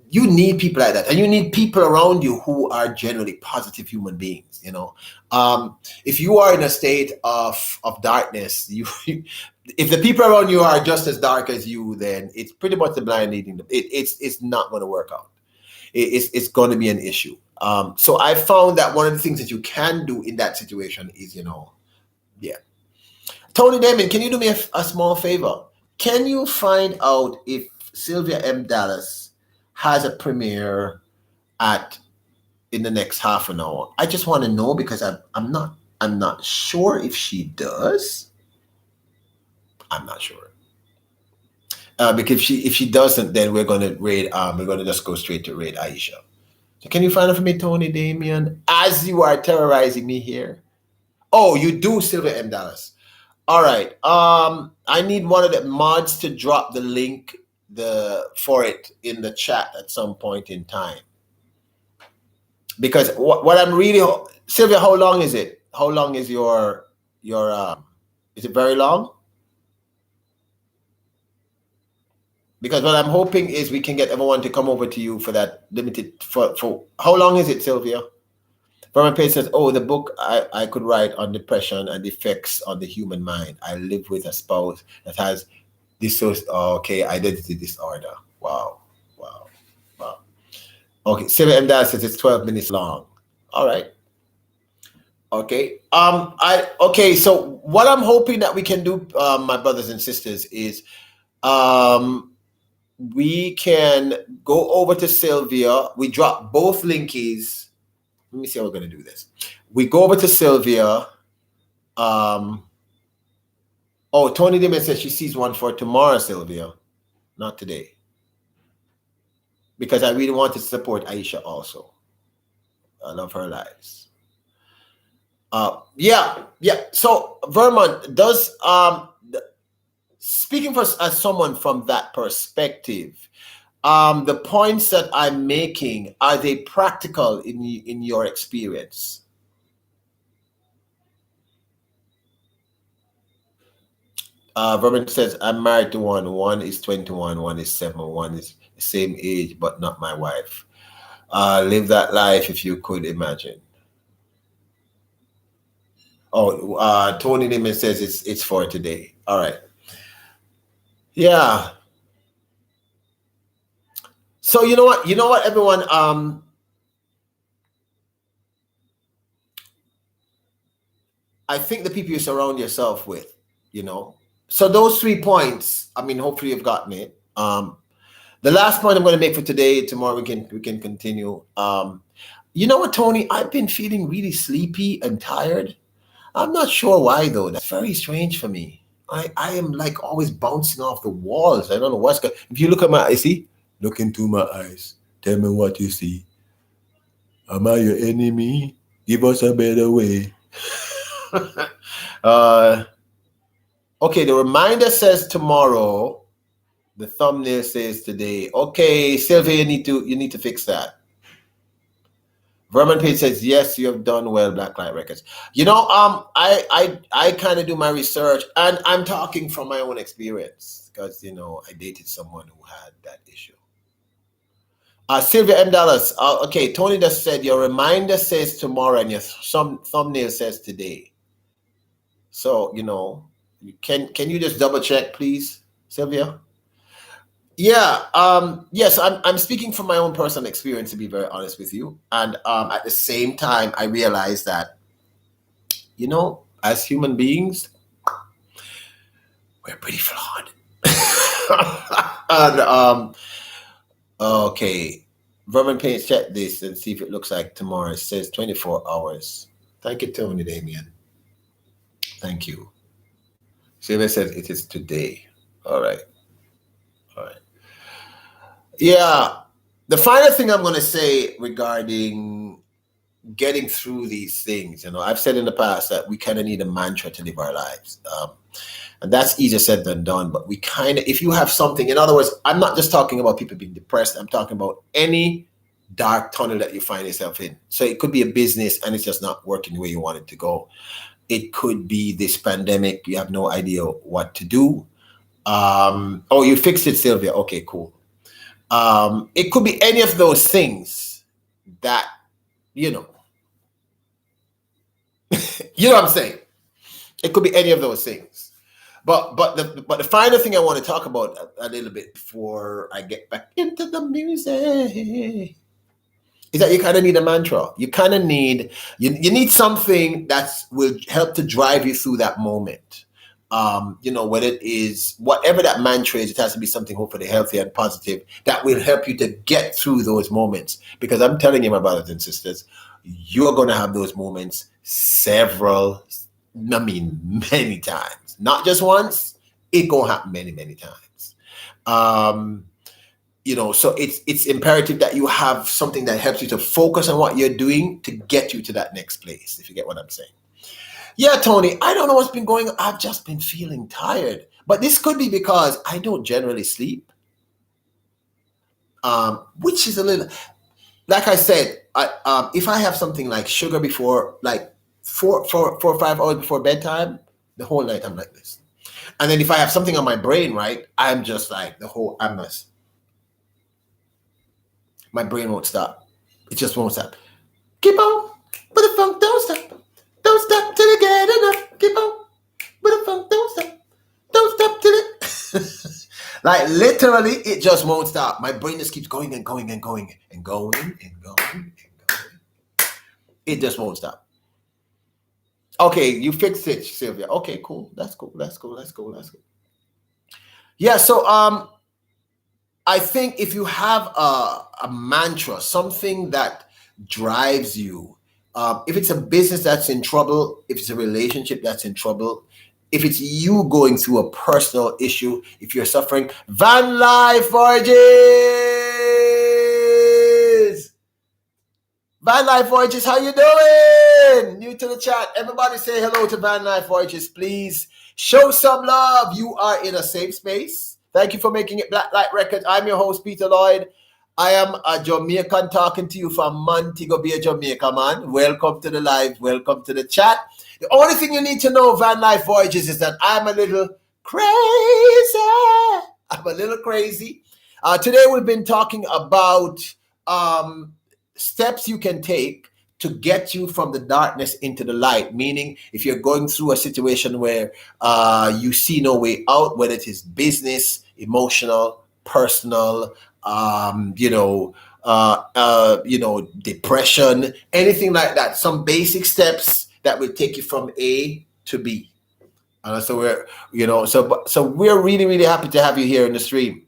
You need people like that, and you need people around you who are generally positive human beings. If you are in a state of darkness, if the people around you are just as dark as you, then it's pretty much the blind leading them. It's not going to work out. It's going to be an issue. So I found that one of the things that you can do in that situation is, Tony Damon, can you do me a small favor? Can you find out if Sylvia M. Dallas has a premiere in the next half an hour? I just want to know, because I'm not sure if she does. I'm not sure. Because if she doesn't, then we're going to just go straight to raid Aisha. So can you find out for me, Tony Damien, as you are terrorizing me here? Oh, you do, Sylvia M. Dallas. All right. I need one of the mods to drop the link for it in the chat at some point in time. Because what I'm really, Sylvia, how long is it? How long is your is it very long? Because what I'm hoping is we can get everyone to come over to you for that limited, for how long is it, Sylvia? Vernon Page says, oh, the book I could write on depression and effects on the human mind. I live with a spouse that has identity disorder. Wow. Okay, Sylvia M. Dad says it's 12 minutes long. All right. Okay. So what I'm hoping that we can do, my brothers and sisters, is we can go over to Sylvia. We drop both linkies. Let me see how we're going to do this. We go over to Sylvia. Tony Dimon says she sees one for tomorrow, Sylvia, not today. Because I really want to support Aisha also. I love her lives. Yeah. So Vermont, does speaking for as someone from that perspective, the points that I'm making, are they practical in your experience? Robin says, I'm married to one. One is 21, one is 7, one is the same age, but not my wife. Live that life if you could imagine. Oh, Tony Neiman says it's for today. All right. Yeah. So you know what, everyone. I think the people you surround yourself with, So those 3 points. I mean, hopefully you've gotten it. The last point I'm going to make for today. Tomorrow we can continue. You know what, Tony? I've been feeling really sleepy and tired. I'm not sure why though. That's very strange for me. I am like always bouncing off the walls. I don't know what's going. If you look at my eyes, see, look into my eyes. Tell me what you see. Am I your enemy? Give us a better way. Okay, the reminder says tomorrow. The thumbnail says today. Okay, Sylvia, you need to fix that. Vernon Page says, yes, you have done well, Blacklight Records. I kind of do my research, and I'm talking from my own experience because, I dated someone who had that issue. Sylvia M. Dallas. Okay, Tony just said your reminder says tomorrow and your thumbnail says today. So, can you just double check, please, Sylvia? Yeah. Yes, I'm speaking from my own personal experience, to be very honest with you. And at the same time, I realize that, as human beings, we're pretty flawed. And okay, Vermin Payne, check this and see if it looks like tomorrow. It says 24 hours. Thank you, Tony Damien. Thank you. Sylvia says it is today. All right. Yeah. The final thing I'm going to say regarding getting through these things, I've said in the past that we kind of need a mantra to live our lives. And that's easier said than done. But we if you have something, in other words, I'm not just talking about people being depressed. I'm talking about any dark tunnel that you find yourself in. So it could be a business and it's just not working the way you want it to go. It could be this pandemic. You have no idea what to do. Oh, you fixed it, Sylvia. Okay, cool. It could be any of those things that, you know what I'm saying? It could be any of those things. But the final thing I want to talk about a little bit before I get back into the music is that you kind of need a mantra. You kind of need you need something that will help to drive you through that moment. Whether it is whatever that mantra is, it has to be something hopefully healthy and positive that will help you to get through those moments. Because I'm telling you, my brothers and sisters, you're going to have those moments many times, not just once. It's going to happen many, many times. So it's imperative that you have something that helps you to focus on what you're doing to get you to that next place, if you get what I'm saying. Yeah, Tony, I don't know what's been going on. I've just been feeling tired. But this could be because I don't generally sleep. Which is a little, like I said, if I have something like sugar before, like 4 or 5 hours before bedtime, the whole night I'm like this. And then if I have something on my brain, right, I'm just like my brain won't stop. It just won't stop. Keep on, but the funk don't stop. Don't stop till you get enough. Keep on, but the funk don't stop. Don't stop till it. Like literally, it just won't stop. My brain just keeps going and going and going and going and going and going. It just won't stop. Okay, you fixed it, Sylvia. Okay, cool. That's cool. Yeah, so I think if you have a mantra, something that drives you, if it's a business that's in trouble, if it's a relationship that's in trouble, if it's you going through a personal issue, if you're suffering, Van Life Forges! Van Life Voyages, how you doing? New to the chat. Everybody say hello to Van Life Voyages, please. Show some love. You are in a safe space. Thank you for making it Black Light Records. I'm your host, Peter Lloyd. I am a Jamaican talking to you from Montego Bay, Jamaica, man. Welcome to the live. Welcome to the chat. The only thing you need to know, Van Life Voyages, is that I'm a little crazy. I'm a little crazy. Today we've been talking about steps you can take to get you from the darkness into the light. Meaning, if you're going through a situation where you see no way out, whether it is business, emotional, personal, depression, anything like that, some basic steps that will take you from A to B. So we're really, really happy to have you here in the stream.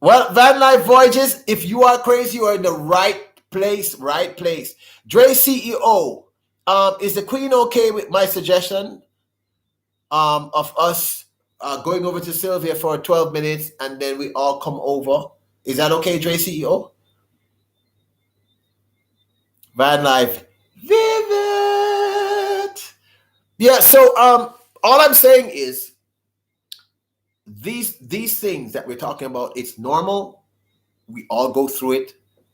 Well, Van Life Voyages, if you are crazy, you are in the right place. Dre CEO, is the Queen okay with my suggestion of us going over to Sylvia for 12 minutes and then we all come over? Is that okay, Dre CEO? Van Life Vivid. Yeah, so all I'm saying is these things that we're talking about, it's normal. We all go through it,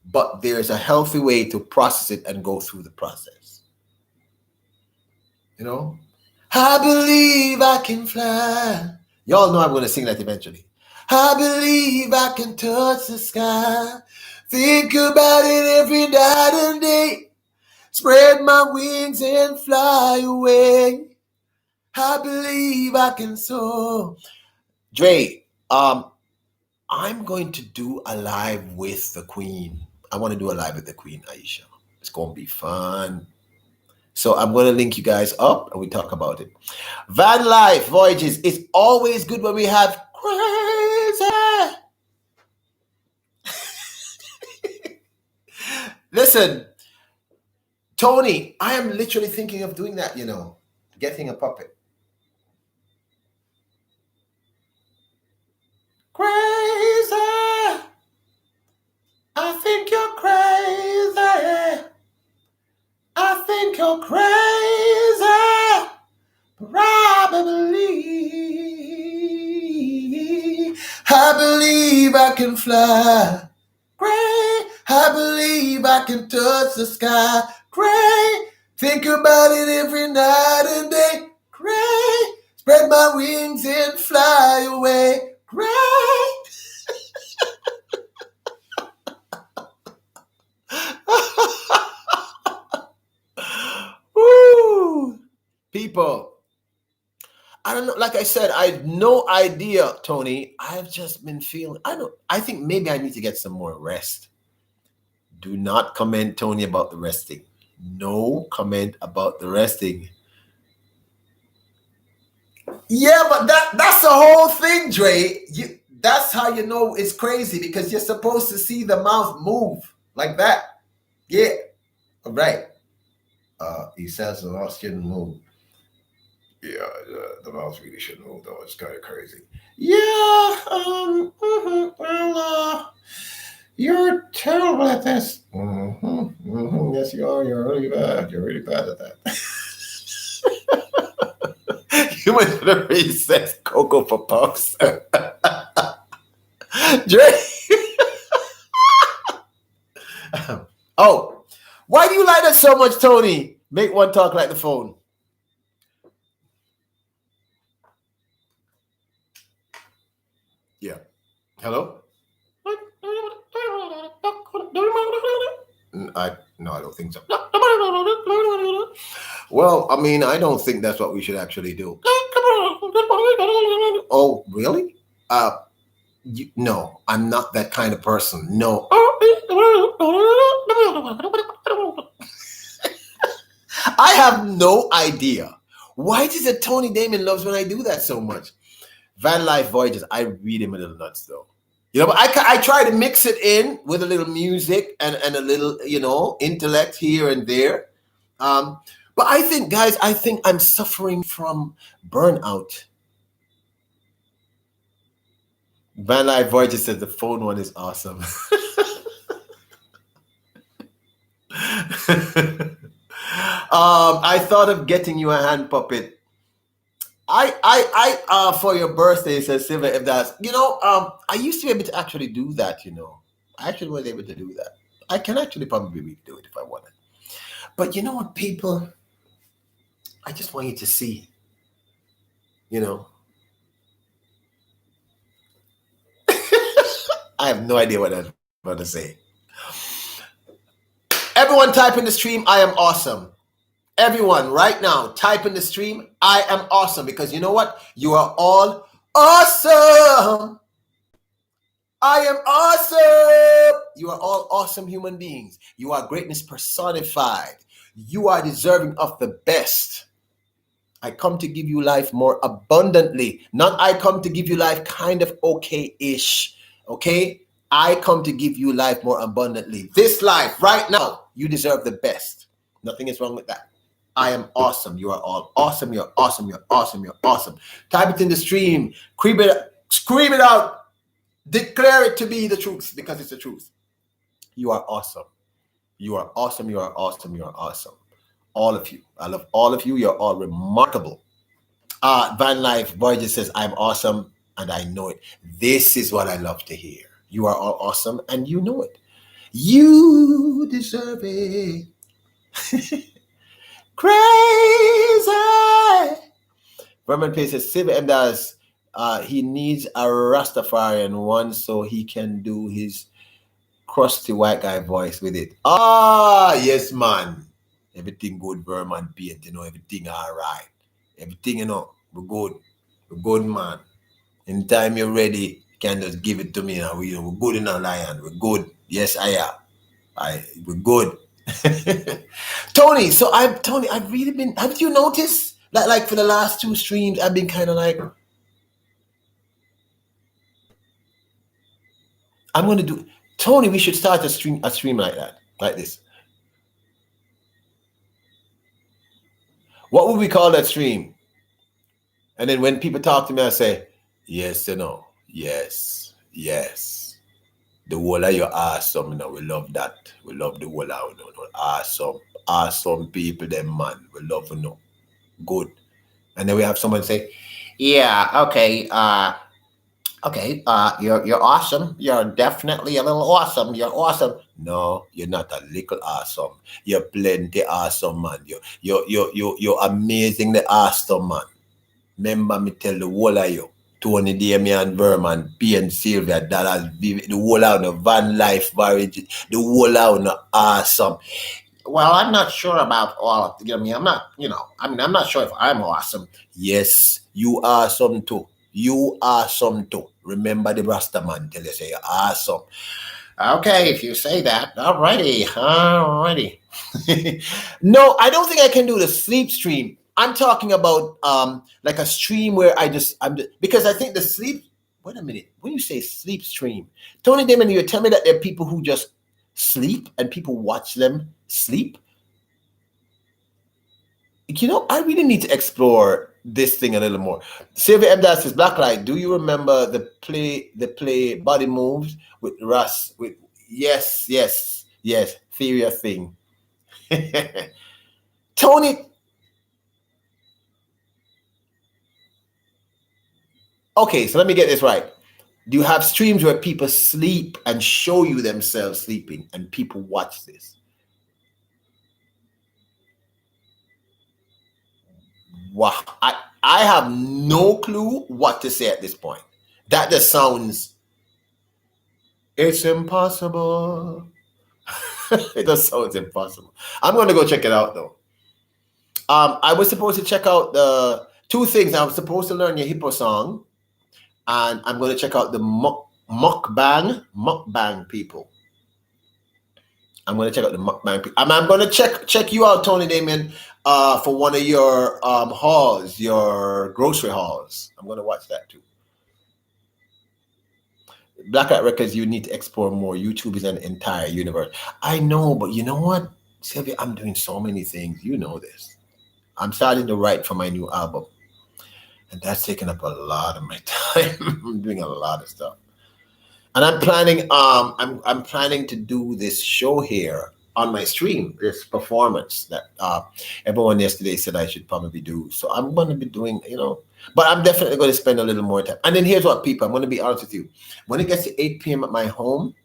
but there's a healthy way to process it and go through the process. You know? I believe I can fly. Y'all know I'm going to sing that eventually. I believe I can touch the sky. Think about it every night and day. Spread my wings and fly away. I believe I can soar. Dre, I'm going to do a live with the Queen. I want to do a live with the Queen, Aisha. It's going to be fun. So I'm going to link you guys up and we talk about it. Van Life Voyages. It's always good when we have crazy. Listen, Tony, I am literally thinking of doing that, getting a puppet. Crazy. I think you're crazy. I think you're crazy. Probably. I believe I can fly. Great. I believe I can touch the sky. Great. Think about it every night and day. Great. Spread my wings and fly away. Great. Woo. People, I don't know. Like I said, I have no idea, Tony. I've just been feeling, I think maybe I need to get some more rest. Do not comment, Tony, about the resting. No comment about the resting. Yeah, but that's the whole thing, Dre. That's how you know it's crazy, because you're supposed to see the mouth move like that. Yeah. Right. He says the mouth shouldn't move. Yeah, the mouth really shouldn't move, though. It's kind of crazy. Yeah. Well, you're terrible at this. Yes, you are. You're really bad. You're really bad at that. You might have really said Cocoa for Puffs. Dre. Oh, why do you like that so much, Tony? Make one talk like the phone. Yeah. Hello? No, I don't think so. Well, I mean, I don't think that's what we should actually do. Oh, really? No, I'm not that kind of person. No. I have no idea. Why does it Tony Damon loves when I do that so much? Van Life Voyages, I read him a little nuts though. But I try to mix it in with a little music and a little, intellect here and there. But I think, guys, I'm suffering from burnout. Van Life Voyages says the phone one is awesome. I thought of getting you a hand puppet. For your birthday, says Silver. If that's, I used to be able to actually do that. I actually was able to do that. I can actually probably do it if I wanted. But you know what, people? I just want you to see. I have no idea what I'm about to say. Everyone type in the stream, I am awesome. Everyone right now, type in the stream, I am awesome. Because you know what? You are all awesome. I am awesome. You are all awesome human beings. You are greatness personified. You are deserving of the best. I come to give you life more abundantly. Not I come to give you life kind of okay-ish. Okay? I come to give you life more abundantly. This life, right now, you deserve the best. Nothing is wrong with that. I am awesome. You are all awesome. You're awesome. You're awesome. You're awesome. Type it in the stream. Scream it out. Declare it to be the truth, because it's the truth. You are awesome. You are awesome. You are awesome. You are awesome. All of you. I love all of you. You're all remarkable. Van Life Voyager says, I'm awesome and I know it. This is what I love to hear. You are all awesome and you know it. You deserve it. Crazy. Vernon Pace says, Silver M does. He needs a Rastafarian one so he can do his crusty white guy voice with it. Yes, man. Everything good, Vernon Paint, everything all right. Everything, we're good. We're good, man. Anytime you're ready, you can just give it to me. We're good in our lion. We're good. Yes, I am. We're good. Tony, I've really been, haven't you noticed? Like for the last 2 streams, I've been kind of like, I'm going to do, Tony, we should start a stream like that, like this. What would we call that stream? And then when people talk to me, I say, yes or no? Yes. The whole of you awesome, we love that. We love the whole of you. Awesome people, them man. We love you. Good. And then we have someone say, yeah, okay, you're awesome. You're definitely a little awesome. You're awesome. No, you're not a little awesome. You're plenty awesome, man. You're amazingly awesome, man. Remember me tell the whole of you, Tony, Damian, Vernon, P and Sylvia, Dallas, the whole of the Van Life, Voyager, the whole of the awesome. Well, I'm not sure about all of them. I'm not sure if I'm awesome. Yes, you are awesome too. You are awesome too. Remember the Rasta man till they say you're awesome. Okay, if you say that. Alrighty. No, I don't think I can do the sleep stream. I'm talking about like a stream where because I think the sleep. Wait a minute. When you say sleep stream, Tony Damon, you tell me that there are people who just sleep and people watch them sleep. I really need to explore this thing a little more. Sylvia M. says, Blacklight, do you remember the play Body Moves with Russ? Yes, Theory of Thing. Tony. Okay, so let me get this right. Do you have streams where people sleep and show you themselves sleeping and people watch this? Wow, I have no clue what to say at this point. That just sounds, it's impossible. It just sounds impossible. I'm going to go check it out though. I was supposed to check out the 2 things. I was supposed to learn your hippo song, and I'm going to check out the mukbang people. I'm going to check out the mukbang people. I'm going to check you out, Tony Damien, for one of your hauls, your grocery hauls. I'm going to watch that too. Black Hat Records, you need to explore more. YouTube is an entire universe. I know, but you know what, Sylvia? I'm doing so many things. You know this. I'm starting to write for my new album, and that's taking up a lot of my time. I'm doing a lot of stuff, and I'm planning. I'm planning to do this show here on my stream, this performance that everyone yesterday said I should probably do. So I'm going to be doing, but I'm definitely going to spend a little more time. And then here's what, people, I'm going to be honest with you. When it gets to 8 p.m. at my home,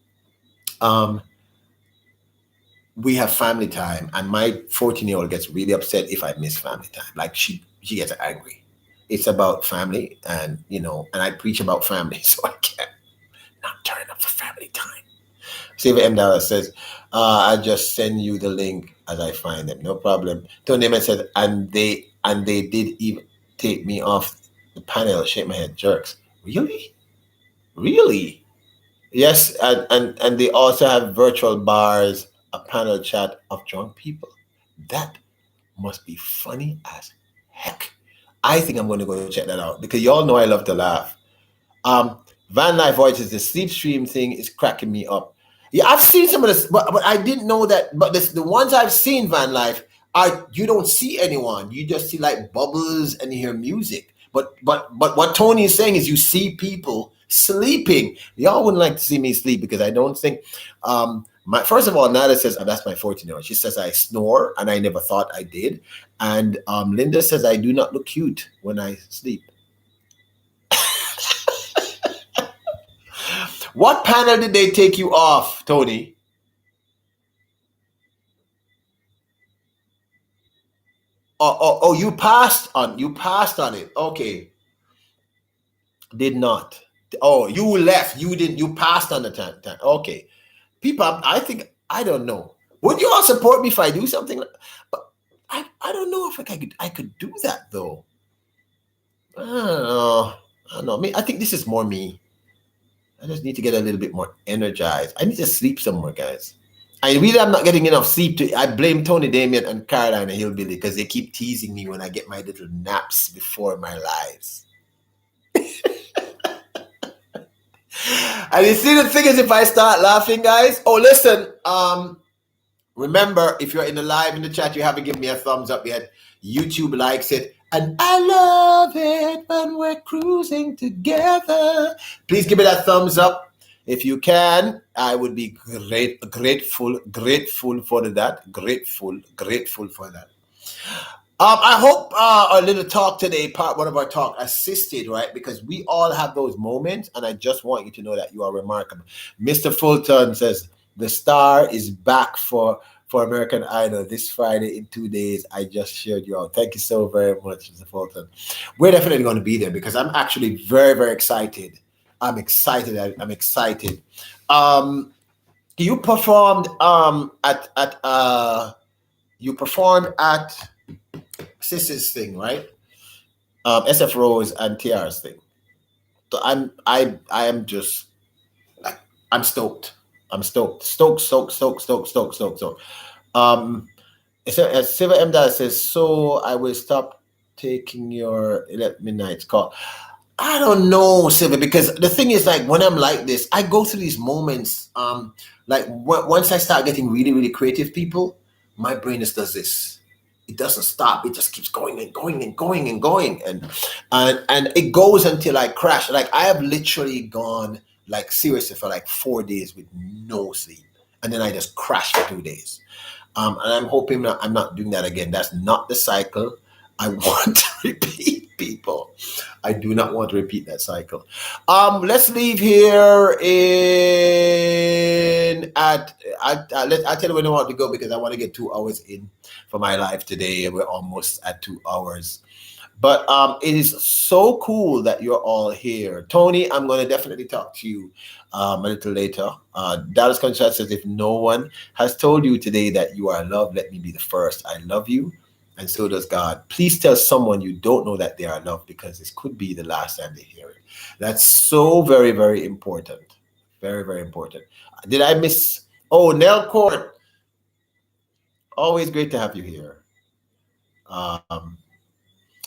we have family time, and my 14-year-old gets really upset if I miss family time. Like she gets angry. It's about family, and and I preach about family, so I can't not turn up for family time. Silver M. Dallas says, I just send you the link as I find them. No problem. Tony Neyman said, and they did even take me off the panel. Shake my head, jerks. Really? Really? Yes, and they also have virtual bars, a panel chat of drunk people. That must be funny as heck. I think I'm going to go check that out because y'all know I love to laugh. Van Life Voices, the sleep stream thing is cracking me up. Yeah, I've seen some of this, but I didn't know that. But the ones I've seen, Van Life, you don't see anyone. You just see like bubbles and you hear music. But what Tony is saying is you see people sleeping. Y'all wouldn't like to see me sleep because I don't think. First of all, Nada says, that's my 14-year-old. She says I snore, and I never thought I did. And Linda says I do not look cute when I sleep. What panel did they take you off, Tony? Oh, you passed on it. Okay. Did not. Oh, you left. You didn't. You passed on the time. Okay. People, I think, I don't know. Would you all support me if I do something? But I don't know if I could do that though. I don't know. I think this is more me. I just need to get a little bit more energized. I need to sleep somewhere, guys. I'm not getting enough sleep. I blame Tony Damien and Caroline and Hillbilly because they keep teasing me when I get my little naps before my lives. And you see, the thing is, if I start laughing, guys, listen, remember, if you're in the live in the chat, you haven't given me a thumbs up yet. YouTube likes it. And I love it when we're cruising together. Please give me that thumbs up. If you can, I would be grateful for that. Grateful for that. I hope our little talk today, one of our talk, assisted, right? Because we all have those moments, and I just want you to know that you are remarkable. Mr. Fulton says, the star is back for American Idol this Friday in 2 days. I just shared you out. Thank you so very much, Mr. Fulton. We're definitely going to be there because I'm actually very, very excited. I'm excited. You performed at Sis's thing, right? SF Rose and TR's thing. So I am just like, I'm stoked. Stoked. Silver M. Dad says, so I will stop taking your midnight call. I don't know, Silver, because the thing is, like, when I'm like this, I go through these moments. Like once I start getting really, really creative people, my brain just does this. It doesn't stop. It just keeps going and going and going and going, and it goes until I crash. Like I have literally gone, like, seriously, for like 4 days with no sleep, and then I just crash for 2 days. And I'm hoping that I'm not doing that again. That's not the cycle I want to repeat, people. I do not want to repeat that cycle. Let's leave here I'll tell you when I want to go because I want to get 2 hours in for my live today. We're almost at 2 hours. But it is so cool that you're all here. Tony, I'm going to definitely talk to you a little later. Dallas Contract says, if no one has told you today that you are loved, let me be the first. I love you, and so does God. Please tell someone you don't know that they are loved, because this could be the last time they hear it. That's so very, very important. Very, very important. Did I miss? Oh, Nell Court. Always great to have you here.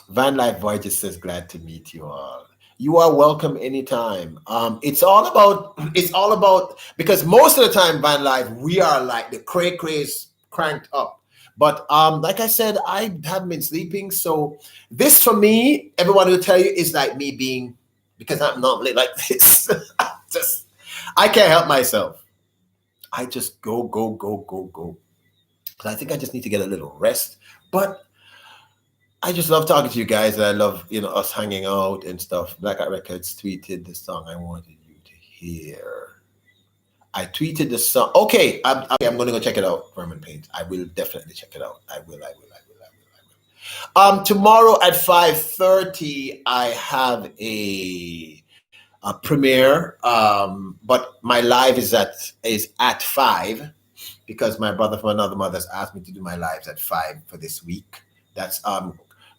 Van Life Voyages says, glad to meet you all. You are welcome anytime. It's all about, because most of the time, Van Life, we are like the cray-crays cranked up. But like I said, I haven't been sleeping. So this for me, everyone will tell you, is like me being, because I'm normally like this. I can't help myself. I just go. because I think I just need to get a little rest. But I just love talking to you guys, and I love, us hanging out and stuff. Black Hat Records tweeted the song I wanted you to hear. I tweeted the song. Okay, I'm going to go check it out. Vermin Paint. I will definitely check it out. I will. Tomorrow at 5:30, I have a premiere. But my live is at 5, because my brother from another mother has asked me to do my lives at 5 for this week. That's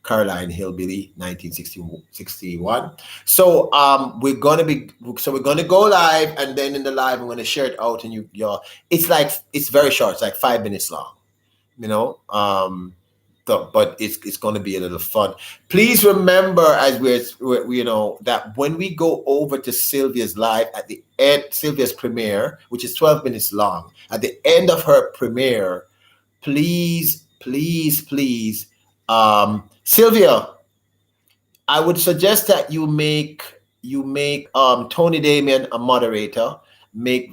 Caroline Hillbilly 1961. So we're gonna go live, and then in the live I'm gonna share it out, and y'all, it's very short. It's like 5 minutes long, but it's going to be a little fun. Please remember, as we're that when we go over to Sylvia's live at the end, Sylvia's premiere, which is 12 minutes long, at the end of her premiere, please, Sylvia, I would suggest that you make Tony Damien a moderator, make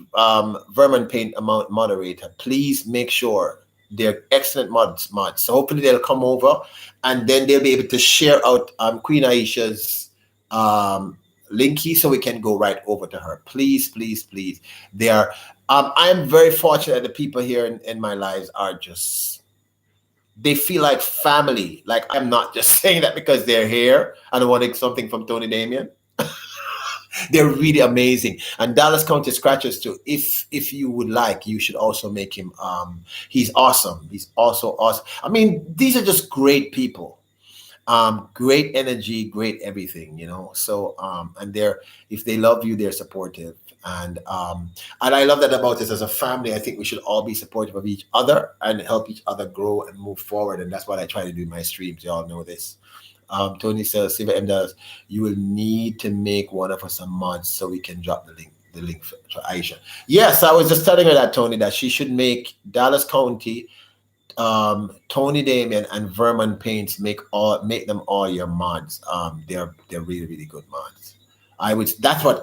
Vermin Paint a moderator. Please make sure. They're excellent mods. So hopefully they'll come over, and then they'll be able to share out Queen Aisha's linky, so we can go right over to her. Please. They are. I'm very fortunate that the people here in my lives are just. They feel like family. Like, I'm not just saying that because they're here and I wanted something from Tony Damien. They're really amazing. And Dallas County Scratchers too. If you would like, you should also make him. He's awesome. He's also awesome. I mean, these are just great people. Great energy, great everything. So and if they love you, they're supportive. And I love that about us as a family. I think we should all be supportive of each other and help each other grow and move forward. And that's what I try to do in my streams. You all know this. Tony says, Silver M does, you will need to make one of us a mod so we can drop the link for Aisha. Yes, I was just telling her that, Tony, that she should make Dallas County, Tony Damien, and Vermin Paints, make them all your mods. They're really, really good mods.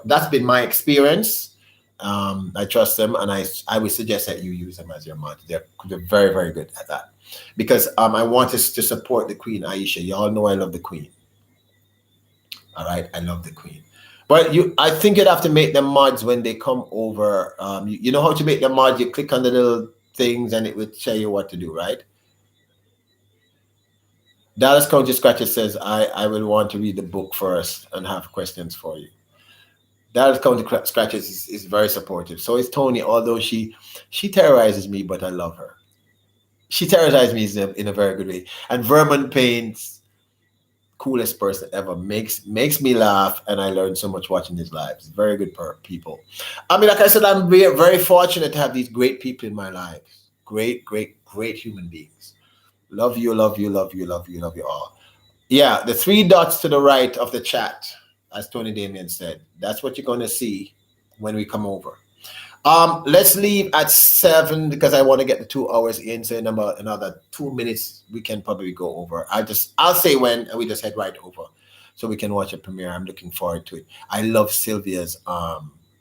That's been my experience. I trust them, and I would suggest that you use them as your mods. They're very, very good at that. Because I want us to support the Queen Aisha. Y'all know I love the Queen. All right, I love the Queen. But I think you'd have to make them mods when they come over. You know how to make them mods? You click on the little things and it will tell you what to do, right? Dallas County Scratcher says, I will want to read the book first and have questions for you. Dallas County Scratchers is very supportive. So is Tony, although she terrorizes me, but I love her. She terrorizes me in a very good way. And Vermin Paints, coolest person ever, makes me laugh, and I learn so much watching his lives. Very good people. I mean, like I said, I'm very fortunate to have these great people in my life. Great human beings. Love you all. Yeah, the 3 dots to the right of the chat, as Tony Damien said. That's what you're going to see when we come over. Let's leave at 7 because I want to get the 2 hours in. So in another 2 minutes, we can probably go over. I'll say when, and we just head right over so we can watch a premiere. I'm looking forward to it. I love Sylvia's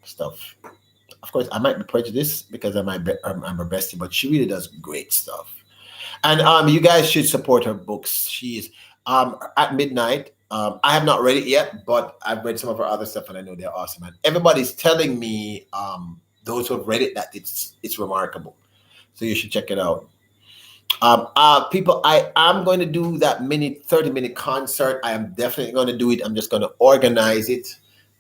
stuff. Of course, I might be prejudiced because I'm her bestie, but she really does great stuff. And you guys should support her books. She is at midnight. I have not read it yet, but I've read some of her other stuff, and I know they're awesome. And everybody's telling me, those who have read it, that it's remarkable. So you should check it out. People, I am going to do that 30-minute concert. I am definitely going to do it. I'm just going to organize it,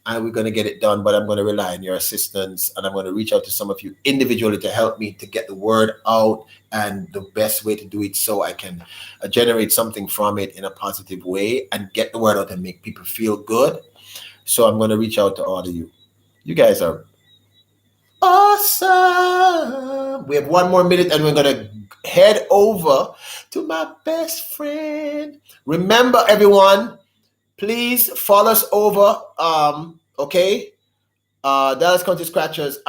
and we're going to get it done. But I'm going to rely on your assistance, and I'm going to reach out to some of you individually to help me to get the word out, and the best way to do it so I can generate something from it in a positive way and get the word out and make people feel good. So I'm going to reach out to all of you. You guys are awesome. We have 1 more minute and we're going to head over to my best friend. Remember, everyone, please follow us over. Okay. Dallas County Scratchers.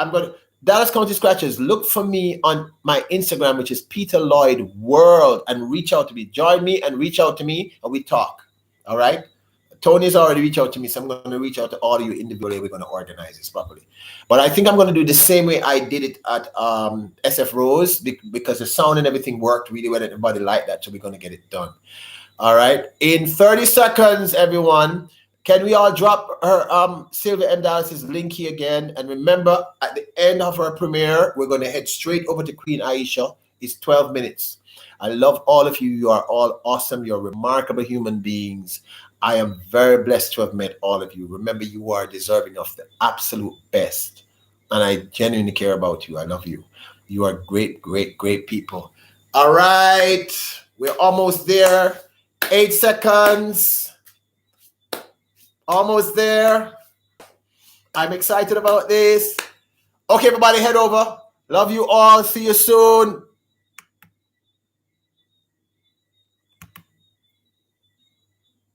Dallas County Scratchers, look for me on my Instagram, which is Peter Lloyd World, and reach out to me. Join me and reach out to me and we talk. All right. Tony's already reached out to me, so I'm going to reach out to all of you individually. We're going to organize this properly. But I think I'm going to do the same way I did it at SF Rose because the sound and everything worked really well. Everybody liked that, so we're going to get it done. All right. In 30 seconds, everyone, can we all drop her Sylvia M. Dallas's link here again? And remember, at the end of her premiere, we're going to head straight over to Queen Aisha. It's 12 minutes. I love all of you. You are all awesome. You're remarkable human beings. I am very blessed to have met all of you. Remember, you are deserving of the absolute best. And I genuinely care about you. I love you. You are great, great, great people. All right. We're almost there. 8 seconds. Almost there. I'm excited about this. Okay, everybody, head over. Love you all. See you soon.